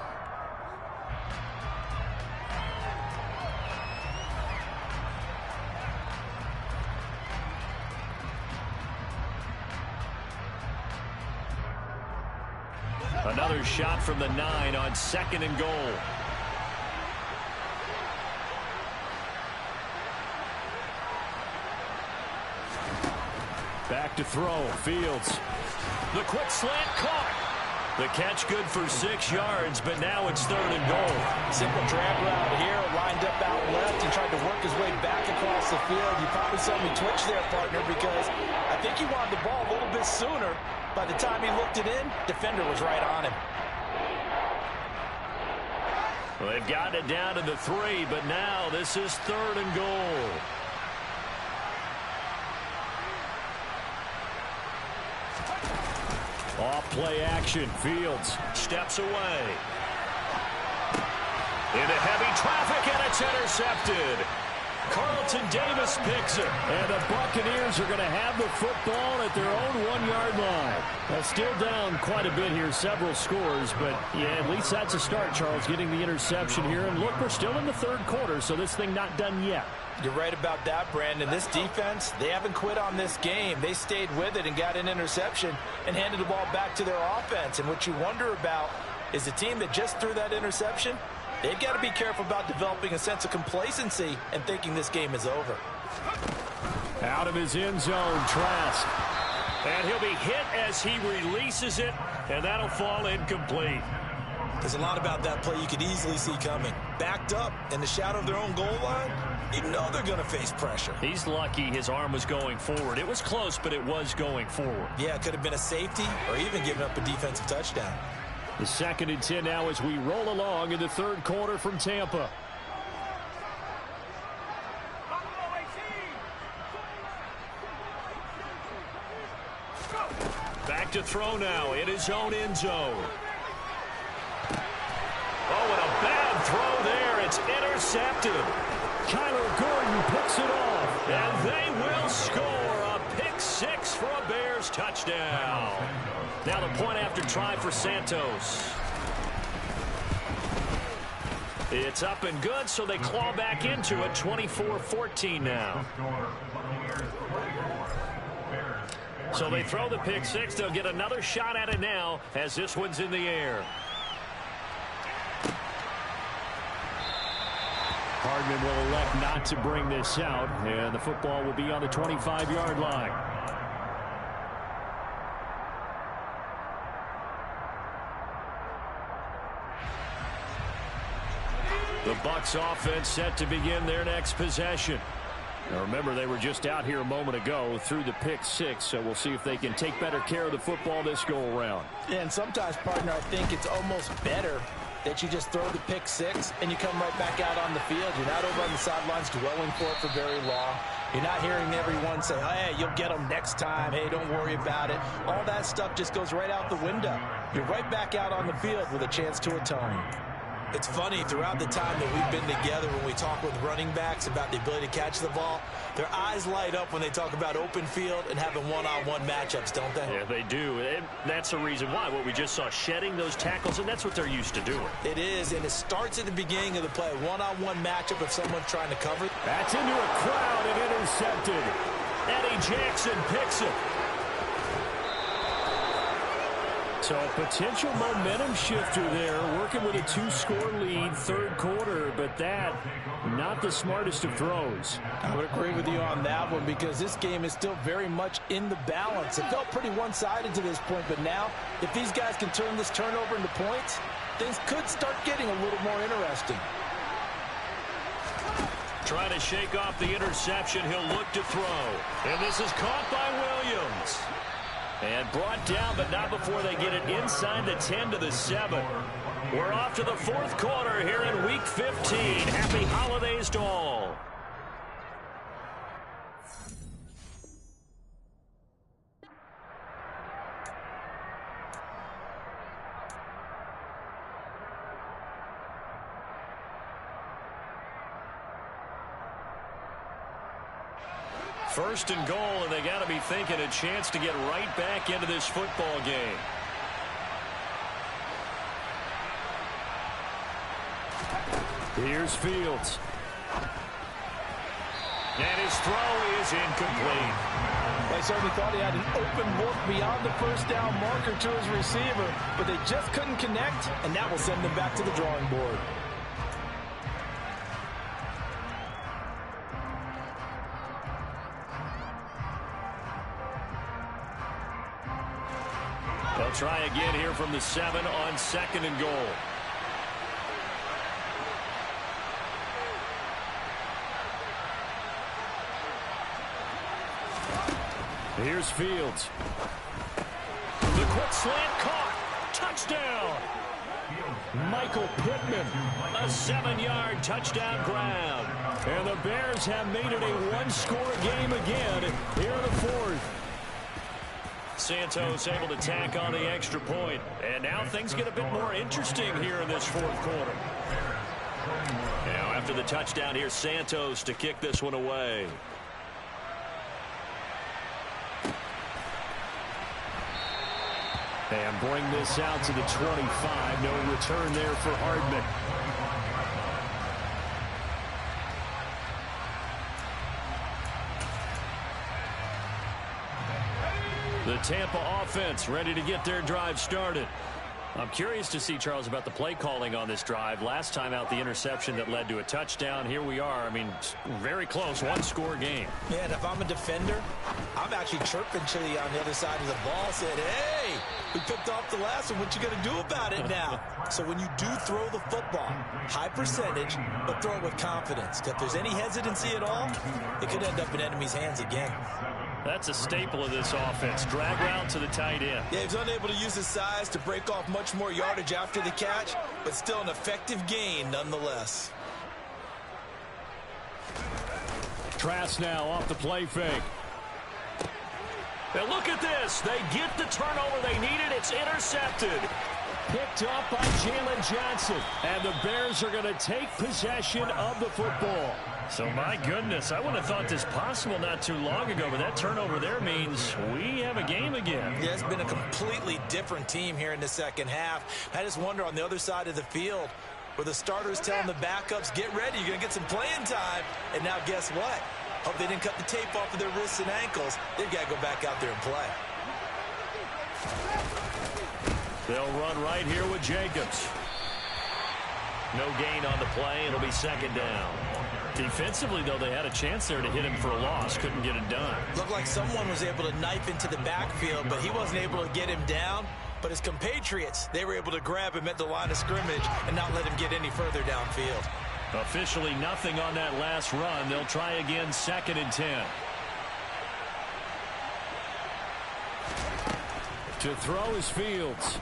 Another shot from the 9 on 2nd and goal. Back to throw. Fields. The quick slant caught. The catch good for 6 yards, but now it's 3rd and goal. Simple drag route here, lined up out left. He tried to work his way back across the field. You probably saw me twitch there, partner, because I think he wanted the ball a little bit sooner. By the time he looked it in, defender was right on him. Well, they've gotten it down to the 3, but now this is 3rd and goal. Off play action. Fields steps away. Into heavy traffic, and it's intercepted. Carlton Davis picks it. And the Buccaneers are going to have the football at their own 1-yard line. Well, still down quite a bit here, several scores, but yeah, at least that's a start, Charles, getting the interception here. And look, we're still in the 3rd quarter, so this thing not done yet. You're right about that, Brandon. This defense, they haven't quit on this game. They stayed with it and got an interception and handed the ball back to their offense. And what you wonder about is the team that just threw that interception, they've got to be careful about developing a sense of complacency and thinking this game is over. Out of his end zone, Trask. And he'll be hit as he releases it, and that'll fall incomplete. There's a lot about that play you could easily see coming. Backed up in the shadow of their own goal line, you know they're going to face pressure. He's lucky his arm was going forward. It was close, but it was going forward. Yeah, it could have been a safety or even giving up a defensive touchdown. The 2nd and 10 now as we roll along in the 3rd quarter from Tampa. Back to throw now in his own end zone. Oh, and a bad throw there. It's intercepted. Kyler Gordon picks it off. And they will score a pick six for a Bears touchdown. Now the point after try for Santos. It's up and good, so they claw back into it, 24-14 now. So they throw the pick six. They'll get another shot at it now as this one's in the air. Hardman will elect not to bring this out, and the football will be on the 25-yard line. The Bucs offense set to begin their next possession. Now remember, they were just out here a moment ago through the pick six, so we'll see if they can take better care of the football this go-around. Yeah, and sometimes, partner, I think it's almost better that you just throw the pick six and you come right back out on the field. You're not over on the sidelines dwelling for it for very long. You're not hearing everyone say, hey, you'll get them next time. Hey, don't worry about it. All that stuff just goes right out the window. You're right back out on the field with a chance to atone. It's funny, throughout the time that we've been together, when we talk with running backs about the ability to catch the ball, their eyes light up when they talk about open field and having one-on-one matchups, don't they? Yeah, they do. And that's the reason why. What we just saw, shedding those tackles, and that's what they're used to doing. It is, and it starts at the beginning of the play. One-on-one matchup if someone's trying to cover. That's into a crowd and intercepted. Eddie Jackson picks it. So a potential momentum shifter there, working with a two-score lead, third quarter, but that, not the smartest of throws. I would agree with you on that one because this game is still very much in the balance. It felt pretty one-sided to this point, but now, if these guys can turn this turnover into points, things could start getting a little more interesting. Trying to shake off the interception, he'll look to throw. And this is caught by Williams. And brought down, but not before they get it inside the 10 to the 7. We're off to the fourth quarter here in Week 15. Happy holidays to all. First and goal, and they got to be thinking a chance to get right back into this football game. Here's Fields. And his throw is incomplete. They certainly thought he had an open look beyond the first down marker to his receiver, but they just couldn't connect, and that will send them back to the drawing board. They'll try again here from the 7 on second and goal. Here's Fields. The quick slant caught. Touchdown. Michael Pittman. A 7-yard touchdown grab. And the Bears have made it a one-score game again here in the fourth. Santos able to tack on the extra point. And now things get a bit more interesting here in this fourth quarter. Now after the touchdown, here's Santos to kick this one away. And bring this out to the 25. No return there for Hardman. The Tampa offense ready to get their drive started. I'm curious to see, Charles, about the play calling on this drive. Last time out, the interception that led to a touchdown. Here we are. I mean, very close, one-score game. Yeah, and if I'm a defender, I'm actually chirping to the on the other side of the ball, saying, hey, we picked off the last one. What you going to do about it now? So when you do throw the football, high percentage, but throw it with confidence. If there's any hesitancy at all, it could end up in enemy's hands again. That's a staple of this offense. Drag route to the tight end. Yeah, he's unable to use his size to break off much more yardage after the catch, but still an effective gain nonetheless. Trask now off the play fake. And look at this. They get the turnover they needed. It's intercepted. Picked up by Jalen Johnson. And the Bears are going to take possession of the football. So, my goodness, I wouldn't have thought this possible not too long ago, but that turnover there means we have a game again. Yeah, it's been a completely different team here in the second half. I just wonder on the other side of the field where the starters telling the backups, get ready, you're going to get some playing time. And now guess what? Hope they didn't cut the tape off of their wrists and ankles. They've got to go back out there and play. They'll run right here with Jacobs. No gain on the play. It'll be second down. Defensively, though, they had a chance there to hit him for a loss. Couldn't get it done. Looked like someone was able to knife into the backfield, but he wasn't able to get him down. But his compatriots, they were able to grab him at the line of scrimmage and not let him get any further downfield. Officially nothing on that last run. They'll try again, 2nd and 10. To throw is Fields.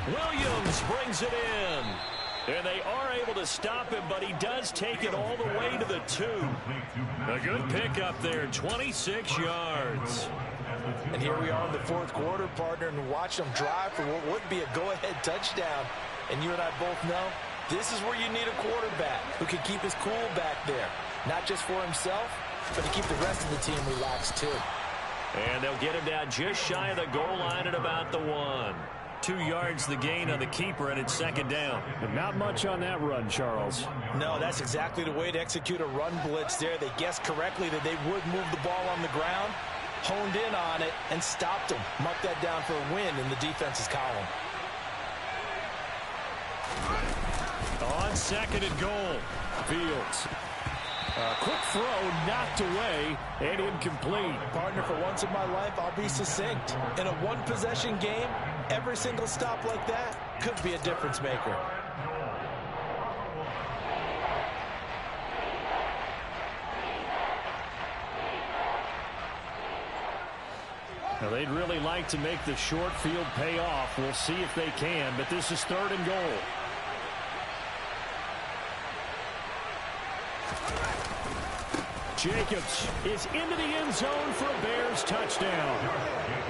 Williams brings it in. And they are able to stop him, but he does take it all the way to the 2. A good pickup there, 26 yards. And here we are in the fourth quarter, partner, and watch them drive for what would be a go-ahead touchdown. And you and I both know this is where you need a quarterback who can keep his cool back there. Not just for himself, but to keep the rest of the team relaxed too. And they'll get him down just shy of the goal line at about the 1. 2 yards the gain on the keeper, and it's 2nd down. But not much on that run, Charles. No, that's exactly the way to execute a run blitz there. They guessed correctly that they would move the ball on the ground, honed in on it, and stopped them. Mark that down for a win in the defense's column. On 2nd and goal, Fields. Quick throw knocked away and incomplete. Partner, for once in my life, I'll be succinct. In a one-possession game, every single stop like that could be a difference maker. Now, they'd really like to make the short field pay off. We'll see if they can, but this is 3rd and goal. Jacobs is into the end zone for a Bears touchdown.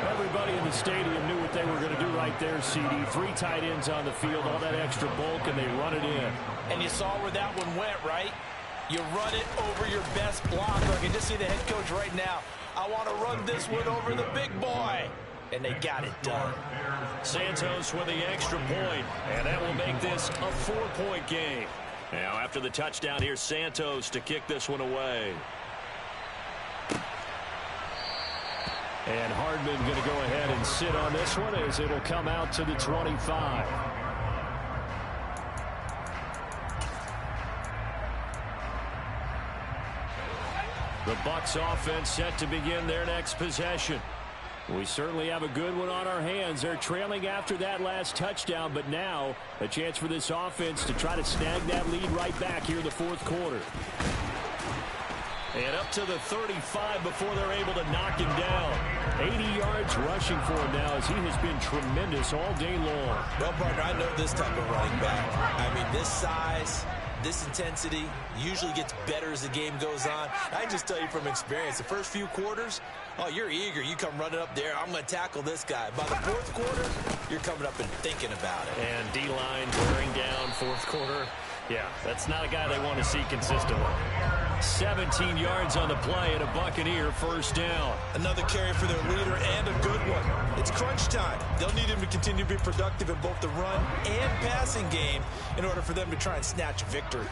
Everybody in the stadium knew what they were going to do right there, CD. 3 tight ends on the field, all that extra bulk, and they run it in. And you saw where that one went, right? You run it over your best blocker. I can just see the head coach right now. I want to run this one over the big boy. And they got it done. Santos with the extra point, and that will make this a 4-point game. Now, after the touchdown, here's Santos to kick this one away. And Hardman going to go ahead and sit on this one as it'll come out to the 25. The Bucs offense set to begin their next possession. We certainly have a good one on our hands. They're trailing after that last touchdown, but now a chance for this offense to try to snag that lead right back here in the fourth quarter. And up to the 35 before they're able to knock him down. 80 yards rushing for him now as he has been tremendous all day long. Well, partner, I know this type of running back. I mean, this size, this intensity usually gets better as the game goes on. I can just tell you from experience, the first few quarters, oh, you're eager. You come running up there. I'm going to tackle this guy. By the fourth quarter, you're coming up and thinking about it. And D-line wearing down fourth quarter. Yeah, that's not a guy they want to see consistently. 17 yards on the play and a Buccaneer first down. Another carry for their leader and a good one. It's crunch time. They'll need him to continue to be productive in both the run and passing game in order for them to try and snatch a victory.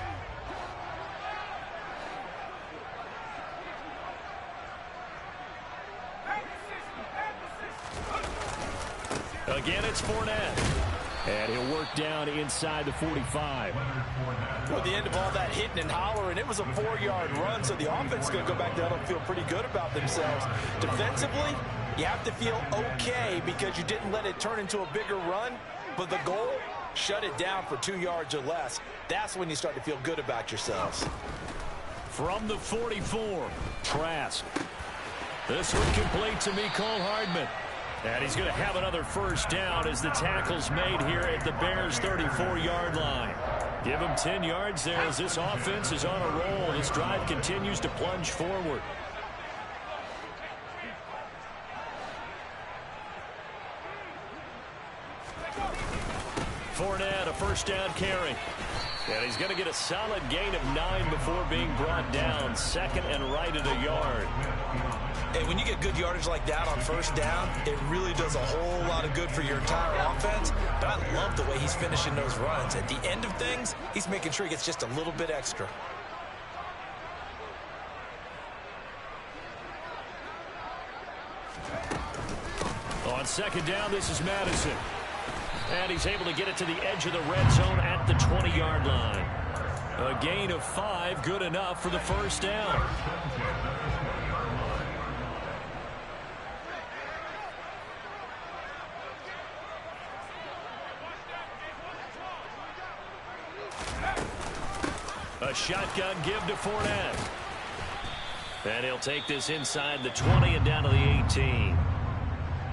Again, it's Fournette. And he'll work down inside the 45. Well, at the end of all that hitting and hollering, it was a 4-yard run, so the offense is going to go back down and feel pretty good about themselves. Defensively, you have to feel okay because you didn't let it turn into a bigger run, but the goal, shut it down for 2 yards or less. That's when you start to feel good about yourselves. From the 44, Trask. This one complete to Mecole Hardman. And he's going to have another first down as the tackle's made here at the Bears' 34-yard line. Give him 10 yards there as this offense is on a roll. This drive continues to plunge forward. Fournette, a first down carry. And he's going to get a solid gain of 9 before being brought down. Second and right at a yard. Hey, when you get good yardage like that on first down, it really does a whole lot of good for your entire offense. But I love the way he's finishing those runs. At the end of things, he's making sure he gets just a little bit extra. On second down, this is Madison. And he's able to get it to the edge of the red zone at the 20-yard line. A gain of 5, good enough for the first down. A shotgun give to Fournette. And he'll take this inside the 20 and down to the 18.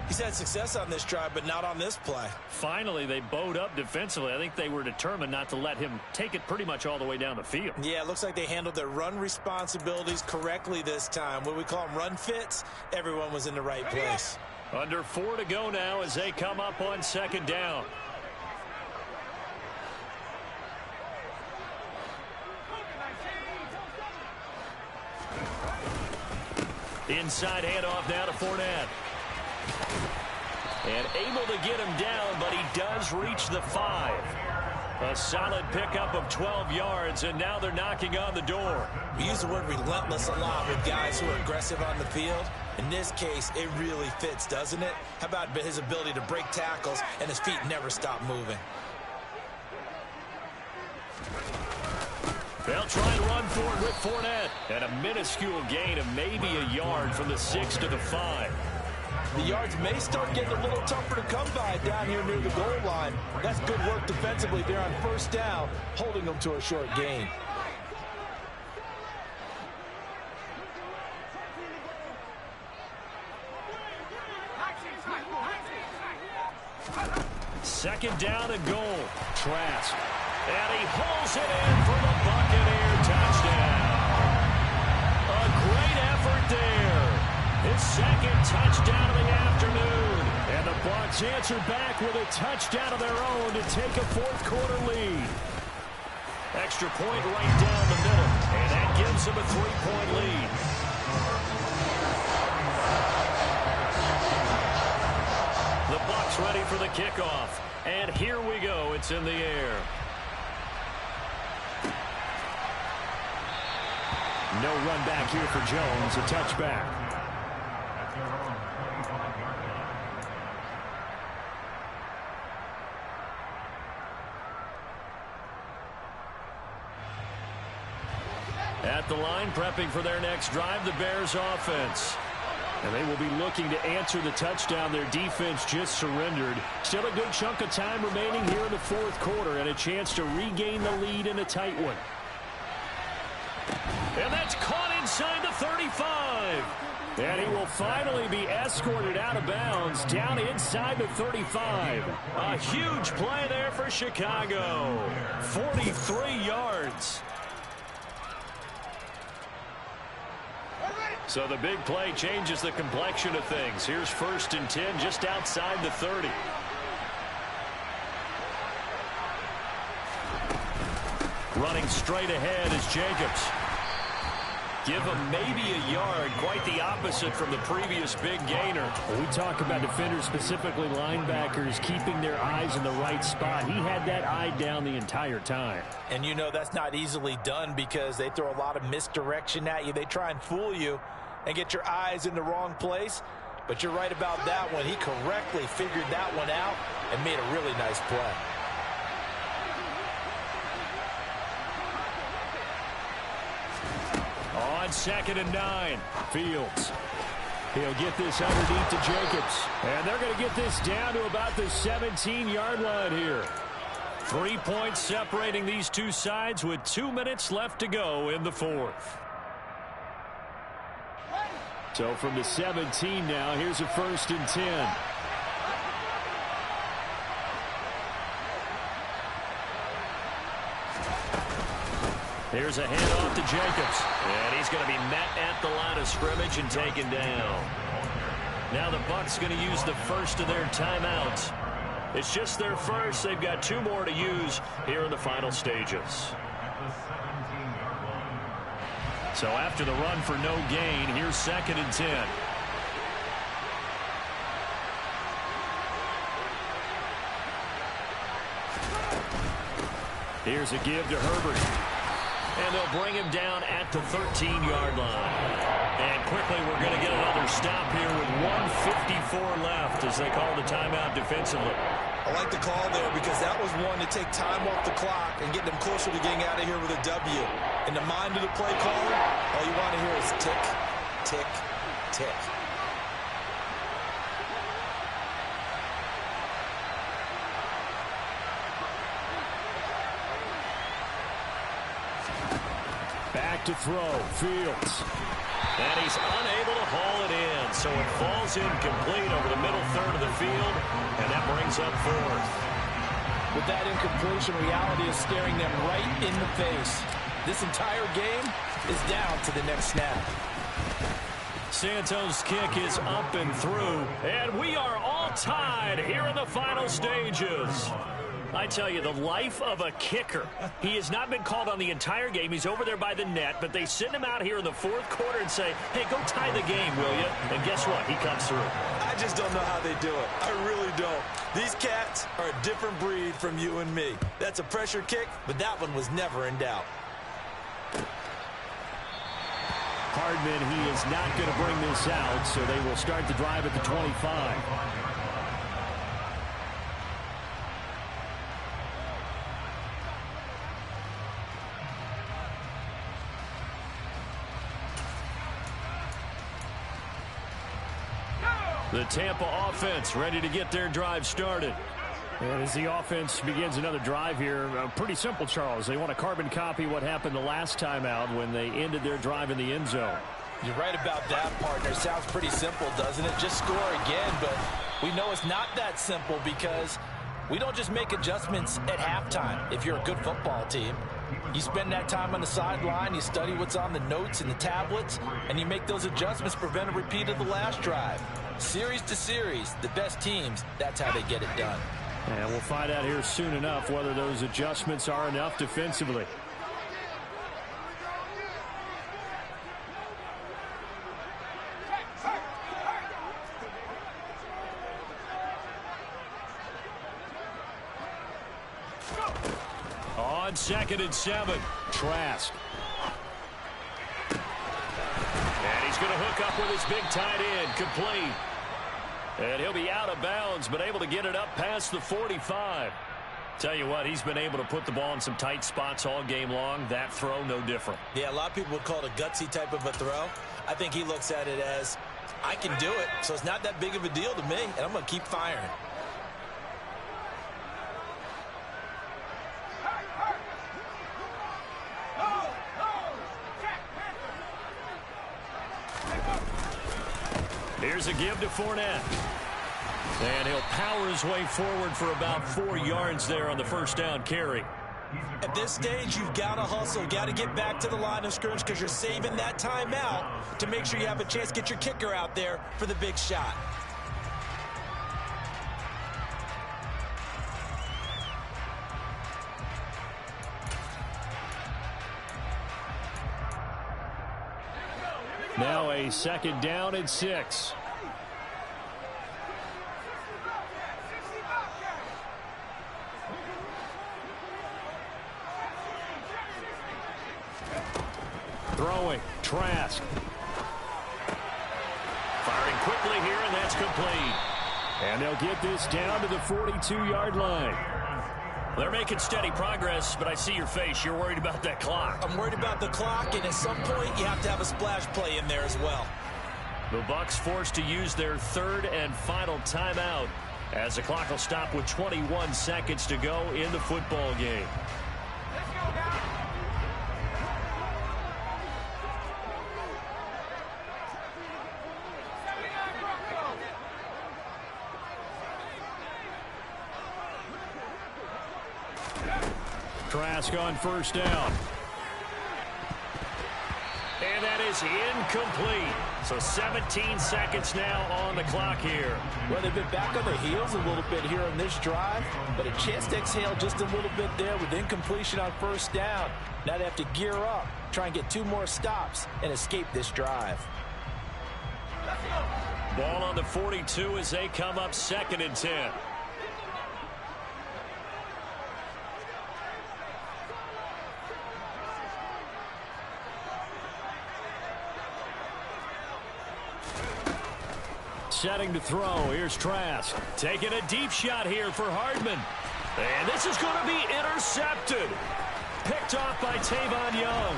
He's had success on this drive, but not on this play. Finally, they bowed up defensively. I think they were determined not to let him take it pretty much all the way down the field. Yeah, it looks like they handled their run responsibilities correctly this time. What we call them run fits, everyone was in the right place. Under 4 to go now as they come up on second down. Inside handoff now to Fournette. And able to get him down, but he does reach the 5. A solid pickup of 12 yards, and now they're knocking on the door. We use the word relentless a lot with guys who are aggressive on the field. In this case, it really fits, doesn't it? How about his ability to break tackles and his feet never stop moving? They'll try and run for it with Fournette. And a minuscule gain of maybe a yard from the 6 to the 5. The yards may start getting a little tougher to come by down here near the goal line. That's good work defensively there on first down, holding them to a short gain. Second down and goal. Trask. And he hauls it in for the Buccaneer touchdown. A great effort there. His second touchdown of the afternoon. And the Bucs answer back with a touchdown of their own to take a fourth-quarter lead. Extra point right down the middle. And that gives them a 3-point lead. The Bucs ready for the kickoff. And here we go. It's in the air. No run back here for Jones. A touchback. At the line, prepping for their next drive, the Bears offense. And they will be looking to answer the touchdown their defense just surrendered. Still a good chunk of time remaining here in the fourth quarter and a chance to regain the lead in a tight one. And that's caught inside the 35. And he will finally be escorted out of bounds down inside the 35. A huge play there for Chicago. 43 yards. So the big play changes the complexion of things. Here's 1st and 10 just outside the 30. Running straight ahead is Jacobs. Give him maybe a yard, quite the opposite from the previous big gainer. When we talk about defenders, specifically linebackers, keeping their eyes in the right spot. He had that eye down the entire time. And you know that's not easily done because they throw a lot of misdirection at you. They try and fool you and get your eyes in the wrong place. But you're right about that one. He correctly figured that one out and made a really nice play. On 2nd and 9, Fields. He'll get this underneath to Jacobs. And they're going to get this down to about the 17-yard line here. 3 points separating these two sides with 2 minutes left to go in the fourth. So from the 17 now, here's a 1st and 10. Here's a handoff to Jacobs. And he's going to be met at the line of scrimmage and taken down. Now the Bucs going to use the first of their timeouts. It's just their first. They've got 2 more to use here in the final stages. So after the run for no gain, here's 2nd and 10. Here's a give to Herbert. And they'll bring him down at the 13-yard line. And quickly we're going to get another stop here with 1:54 left as they call the timeout defensively. I like the call there because that was one to take time off the clock and get them closer to getting out of here with a W. In the mind of the play caller, all you want to hear is tick, tick, tick. Back to throw, Fields. And he's unable to haul it in, so it falls incomplete over the middle third of the field, and that brings up 4th. With that incompletion, reality is staring them right in the face. This entire game is down to the next snap. Santos' kick is up and through, and we are all tied here in the final stages. I tell you, the life of a kicker. He has not been called on the entire game. He's over there by the net, but they send him out here in the 4th quarter and say, hey, go tie the game, will you? And guess what? He comes through. I just don't know how they do it. I really don't. These cats are a different breed from you and me. That's a pressure kick, but that one was never in doubt. Hardman, he is not going to bring this out, so they will start the drive at the 25. The Tampa offense ready to get their drive started. And as the offense begins another drive here, pretty simple, Charles. They want to carbon copy what happened the last time out when they ended their drive in the end zone. You're right about that, partner. Sounds pretty simple, doesn't it? Just score again, but we know it's not that simple because we don't just make adjustments at halftime if you're a good football team. You spend that time on the sideline, you study what's on the notes and the tablets, and you make those adjustments to prevent a repeat of the last drive. Series to series, the best teams, that's how they get it done. And we'll find out here soon enough whether those adjustments are enough defensively. On 2nd and 7, Trask. And he's going to hook up with his big tight end, complete. And he'll be out of bounds, but able to get it up past the 45. Tell you what, he's been able to put the ball in some tight spots all game long. That throw, no different. Yeah, a lot of people would call it a gutsy type of a throw. I think he looks at it as, I can do it, so it's not that big of a deal to me, and I'm going to keep firing. Here's a give to Fournette. And he'll power his way forward for about 4 yards there on the first down carry. At this stage, you've got to hustle, got to get back to the line of scrimmage because you're saving that timeout to make sure you have a chance to get your kicker out there for the big shot. Now a 2nd down and 6. Throwing, Trask. Firing quickly here, and that's complete. And they'll get this down to the 42-yard line. They're making steady progress, but I see your face. You're worried about that clock. I'm worried about the clock, and at some point, you have to have a splash play in there as well. The Bucs forced to use their 3rd and final timeout as the clock will stop with 21 seconds to go in the football game. Trask on 1st down. And that is incomplete. So 17 seconds now on the clock here. Well, they've been back on their heels a little bit here on this drive, but a chance to exhale just a little bit there with incompletion on first down. Now they have to gear up, try and get 2 more stops, and escape this drive. Ball on the 42 as they come up 2nd and 10. Setting to throw. Here's Trask. Taking a deep shot here for Hardman. And this is going to be intercepted. Picked off by Tavon Young.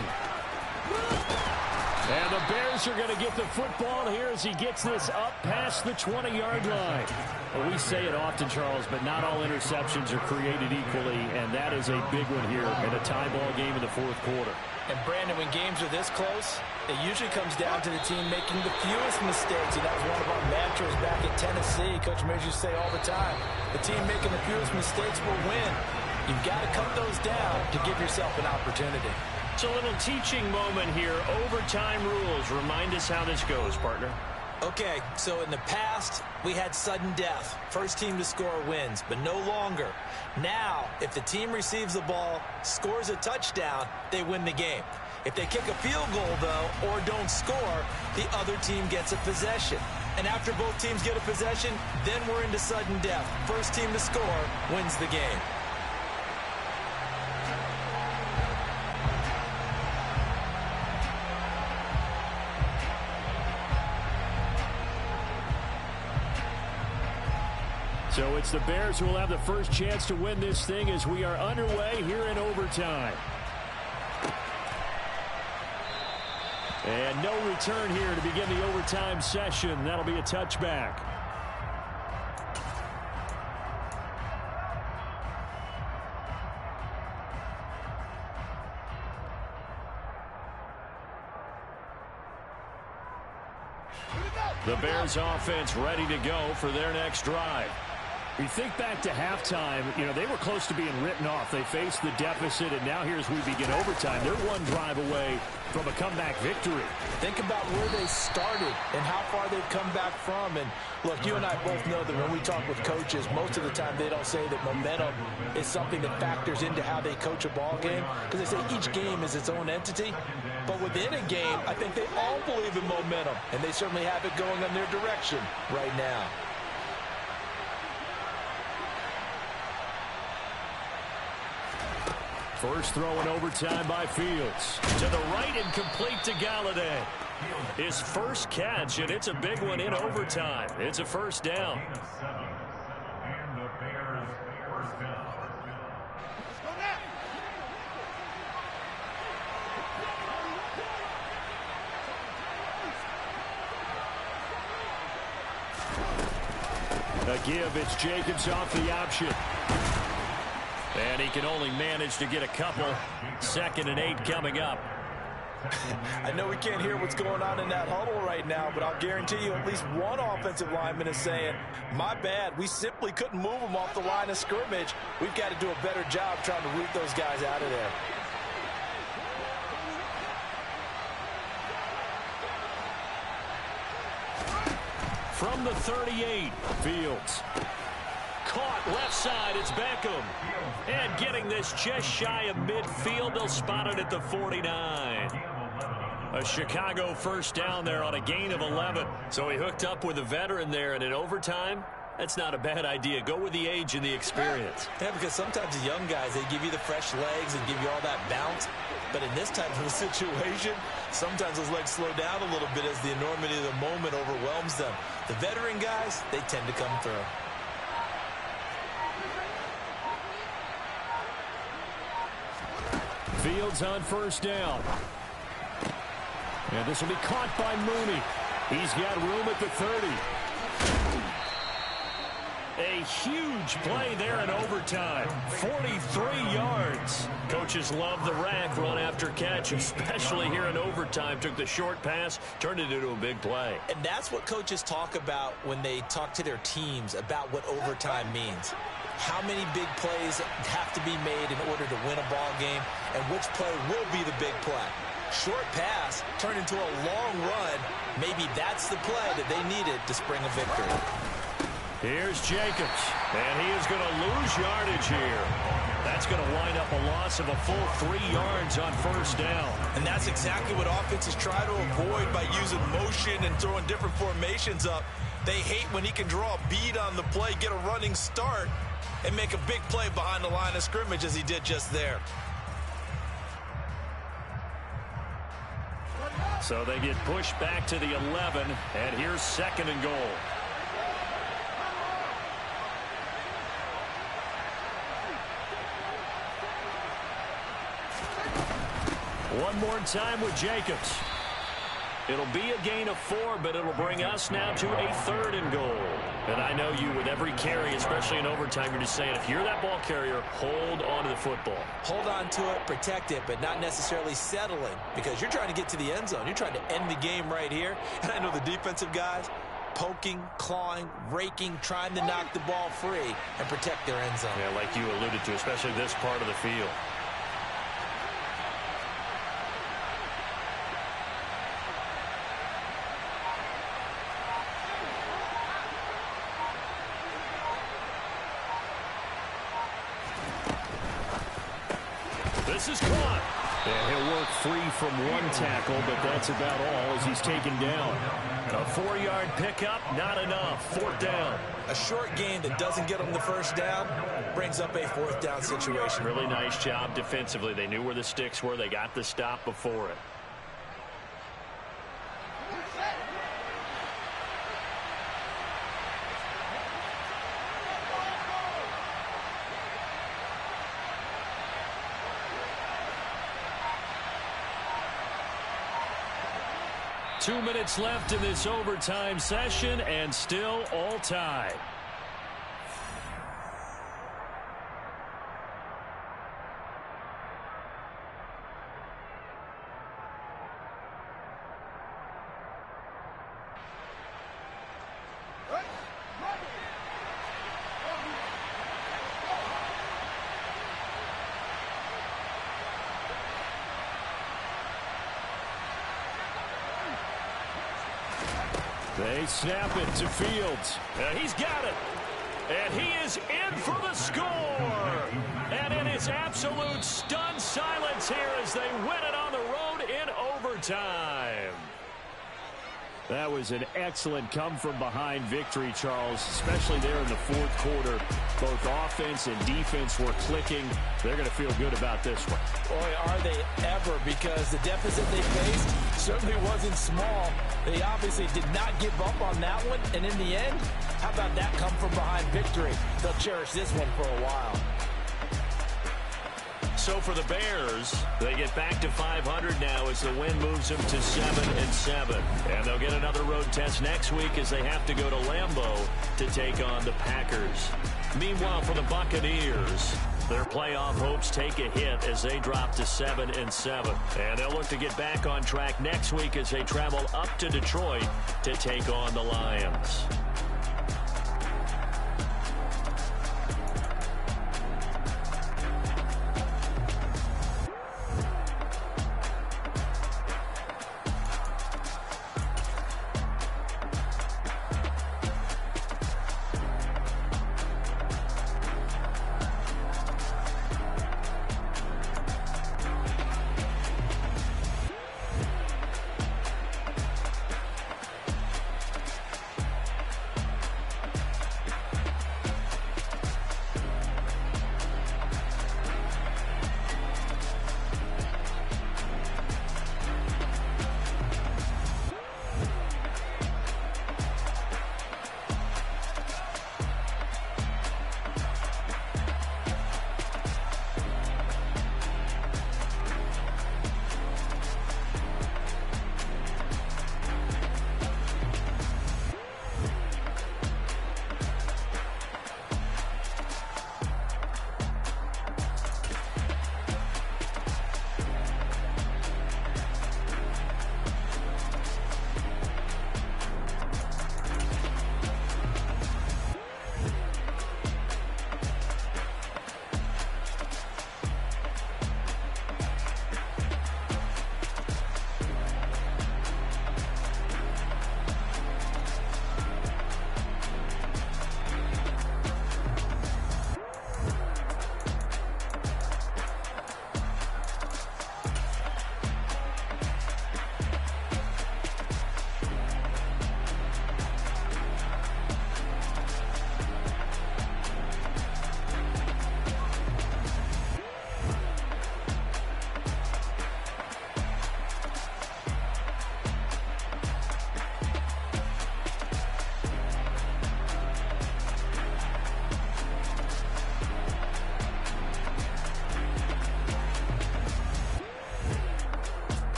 And the Bears are going to get the football here as he gets this up past the 20-yard line. Well, we say it often, Charles, but not all interceptions are created equally, and that is a big one here in a tie ball game in the 4th quarter. And, Brandon, when games are this close, it usually comes down to the team making the fewest mistakes, and that was one of our mantras back at Tennessee. Coach Measures say all the time, the team making the fewest mistakes will win. You've got to cut those down to give yourself an opportunity. It's a little teaching moment here. Overtime rules. Remind us how this goes, partner. Okay, so in the past, we had sudden death. First team to score wins, but no longer. Now, if the team receives the ball, scores a touchdown, they win the game. If they kick a field goal, though, or don't score, the other team gets a possession. And after both teams get a possession, then we're into sudden death. First team to score wins the game. So it's the Bears who will have the first chance to win this thing as we are underway here in overtime. And no return here to begin the overtime session. That'll be a touchback. The Bears offense ready to go for their next drive. We think back to halftime, they were close to being written off. They faced the deficit, and now here's we begin overtime. They're one drive away from a comeback victory. Think about where they started and how far they've come back from. And, look, you and I both know that when we talk with coaches, most of the time they don't say that momentum is something that factors into how they coach a ball game, because they say each game is its own entity. But within a game, I think they all believe in momentum, and they certainly have it going in their direction right now. First throw in overtime by Fields. To the right and complete to Galladay. His first catch, and it's a big one in overtime. It's a first down. A give, it's Jacobs off the option. And he can only manage to get a couple. 2nd and 8 coming up. I know we can't hear what's going on in that huddle right now, but I'll guarantee you at least one offensive lineman is saying, my bad, we simply couldn't move them off the line of scrimmage. We've got to do a better job trying to root those guys out of there. From the 38, Fields. Caught left side, it's Beckham. And getting this just shy of midfield, they'll spot it at the 49. A Chicago first down there on a gain of 11. So he hooked up with a veteran there, and in overtime, that's not a bad idea. Go with the age and the experience. Yeah, because sometimes the young guys, they give you the fresh legs and give you all that bounce. But in this type of a situation, sometimes those legs slow down a little bit as the enormity of the moment overwhelms them. The veteran guys, they tend to come through. Fields on first down. And this will be caught by Mooney. He's got room at the 30. A huge play there in overtime. 43 yards. Coaches love the rack run after catch, especially here in overtime. Took the short pass, turned it into a big play. And that's what coaches talk about when they talk to their teams about what overtime means. How many big plays have to be made in order to win a ball game, and which play will be the big play. Short pass turned into a long run. Maybe that's the play that they needed to spring a victory. Here's Jacobs, and he is going to lose yardage here. That's going to wind up a loss of a full 3 yards on first down. And that's exactly what offenses try to avoid by using motion and throwing different formations up. They hate when he can draw a bead on the play, get a running start, and make a big play behind the line of scrimmage as he did just there. So they get pushed back to the 11, and here's 2nd and goal. One more time with Jacobs. It'll be a gain of 4, but it'll bring us now to a 3rd and goal. And I know you, with every carry, especially in overtime, you're just saying, if you're that ball carrier, hold on to the football. Hold on to it, protect it, but not necessarily settling, because you're trying to get to the end zone. You're trying to end the game right here. And I know the defensive guys, poking, clawing, raking, trying to knock the ball free and protect their end zone. Yeah, like you alluded to, especially this part of the field. This is caught. And he'll work free from one tackle, but that's about all as he's taken down. A 4-yard pickup, not enough. 4th down. A short game that doesn't get them the first down brings up a 4th down situation. Really nice job defensively. They knew where the sticks were. They got the stop before it. Two minutes left in this overtime session, and still all tied. They snap it to Fields. He's got it. And he is in for the score. And it is absolute stunned silence here as they win it on the road in overtime. That was an excellent come-from-behind victory, Charles, especially there in the 4th quarter. Both offense and defense were clicking. They're going to feel good about this one. Boy, are they ever, because the deficit they faced certainly wasn't small. They obviously did not give up on that one, and in the end, how about that come-from-behind victory? They'll cherish this one for a while. So for the Bears, they get back to 500 now as the win moves them to 7-7. And they'll get another road test next week as they have to go to Lambeau to take on the Packers. Meanwhile, for the Buccaneers, their playoff hopes take a hit as they drop to 7-7. And they'll look to get back on track next week as they travel up to Detroit to take on the Lions.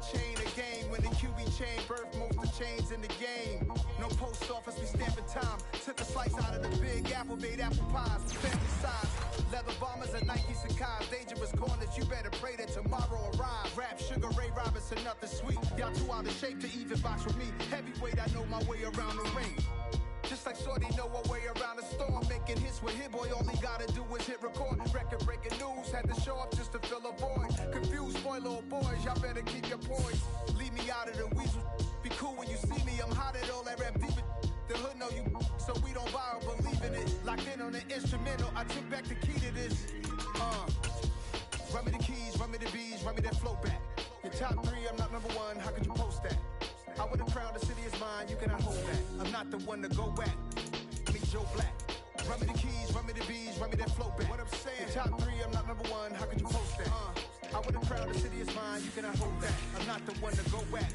chain of game. When the QB chain birthed most of the chains in the game. No post office, we stamping time. Took a slice out of the big apple, made apple pies. Family size, leather bombers and Nike Sacai's. Dangerous corners, you better pray that tomorrow arrives. Rap, Sugar Ray Robinson, nothing sweet. Y'all too out of shape to even box with me. Heavyweight, I know my way around the ring. Just like Shorty know her way around the storm. Making hits with Hit Boy, all he gotta do is hit record. Record breaking news, had to show up just to fill a void. Confused boy, little boys, y'all better keep your poise. Leave me out of the weasel. Be cool when you see me, I'm hot at all that rap deep. The hood know you, so we don't buy or believe in it. Locked in on the instrumental, I took back the key to this. Run me the keys, run me the bees, run me that flow back. Your top 3, I'm not number 1, how could you post that? I would have crowned the city is mine, you cannot hold that. I'm not the one to go back. Meet Joe Black. Run me the keys, run me the bees, run me that flow back. What I'm saying, your top 3, I'm not number 1, how could you post that? I would have crowned the city is mine, you cannot hold that. I'm not the one to go back.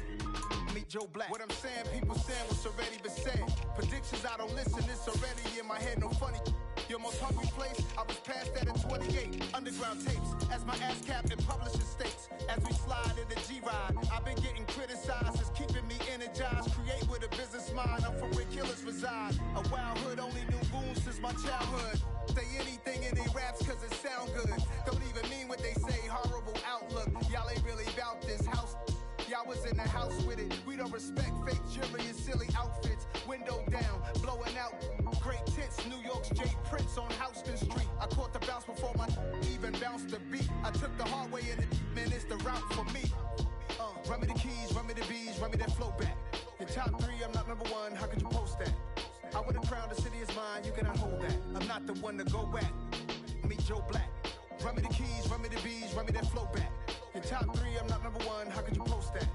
Meet Joe Black. What I'm saying, people saying what's already been said. Predictions, I don't listen, it's already in my head, no funny. Your most hungry place, I was past that in 28. Underground tapes, as my ass cap in publishing states. As we slide in the G-Ride, I've been getting criticized, it's keeping me energized. Create with a business mind, I'm from where killers reside. A wild hood, only knew goons since my childhood. Say anything in they raps cause it sound good. Don't even mean what they say, horrible outlook. Y'all ain't really about this house. Y'all was in the house with it. We don't respect fake jewelry and silly outfits. Window down, blowing out. Great tits, New York's J. Prince on Houston Street. I caught the bounce before my even bounced the beat. I took the hard way in it, man, it's the route for me. Run me the keys, run me the bees, run me that flow back. Your top 3, I'm not number 1, how could you post that? I would have crowned the city is mine, you cannot hold that. I'm not the one to go back. Meet Joe Black. Run me the keys, run me the bees, run me that flow back. Your top 3, I'm not number 1, how could you post that?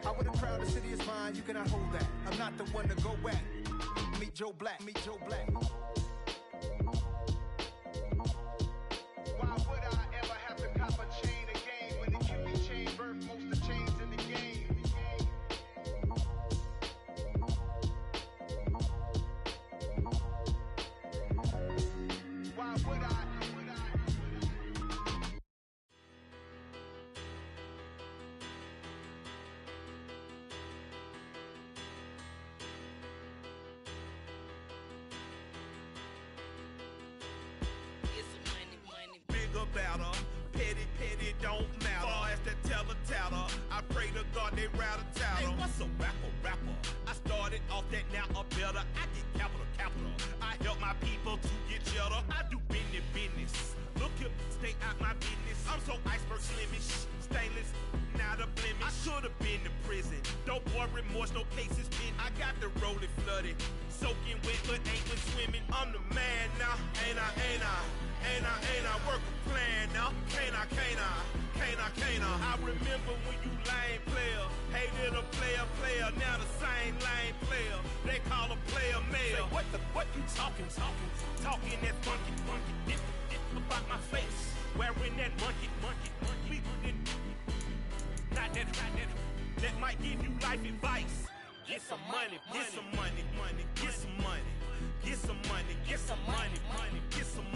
I would have crowned the city is mine, you cannot hold that. I'm not the one to go back. Meet Joe Black, meet Joe Black. Why would I ever have to cop a chain again when the QB chain birthed most of the chains in the game? Why would I? Better, petty don't matter. Far as the teller, I pray to God they rattle tattle. Hey, what's a rapper? I started off that, now I'm better. I get capital. I help my people to get cheddar. I do business. Look here, stay out my business. I'm so iceberg slimish, stainless, not a blemish. I should have been to prison. Don't boy remorse, no cases pinned. I got the rolling flooded, soaking wet, but ain't been swimming. I'm the man now, ain't I? Work a plan now, can't I? I remember when you lame player, hated a player, now the same lame player. They call a player mayor. Say, what you talking that funky, about my face, wearing that monkey, not that might give you life advice. Get some money, get some money, get some money, get some money, get some money, get some money.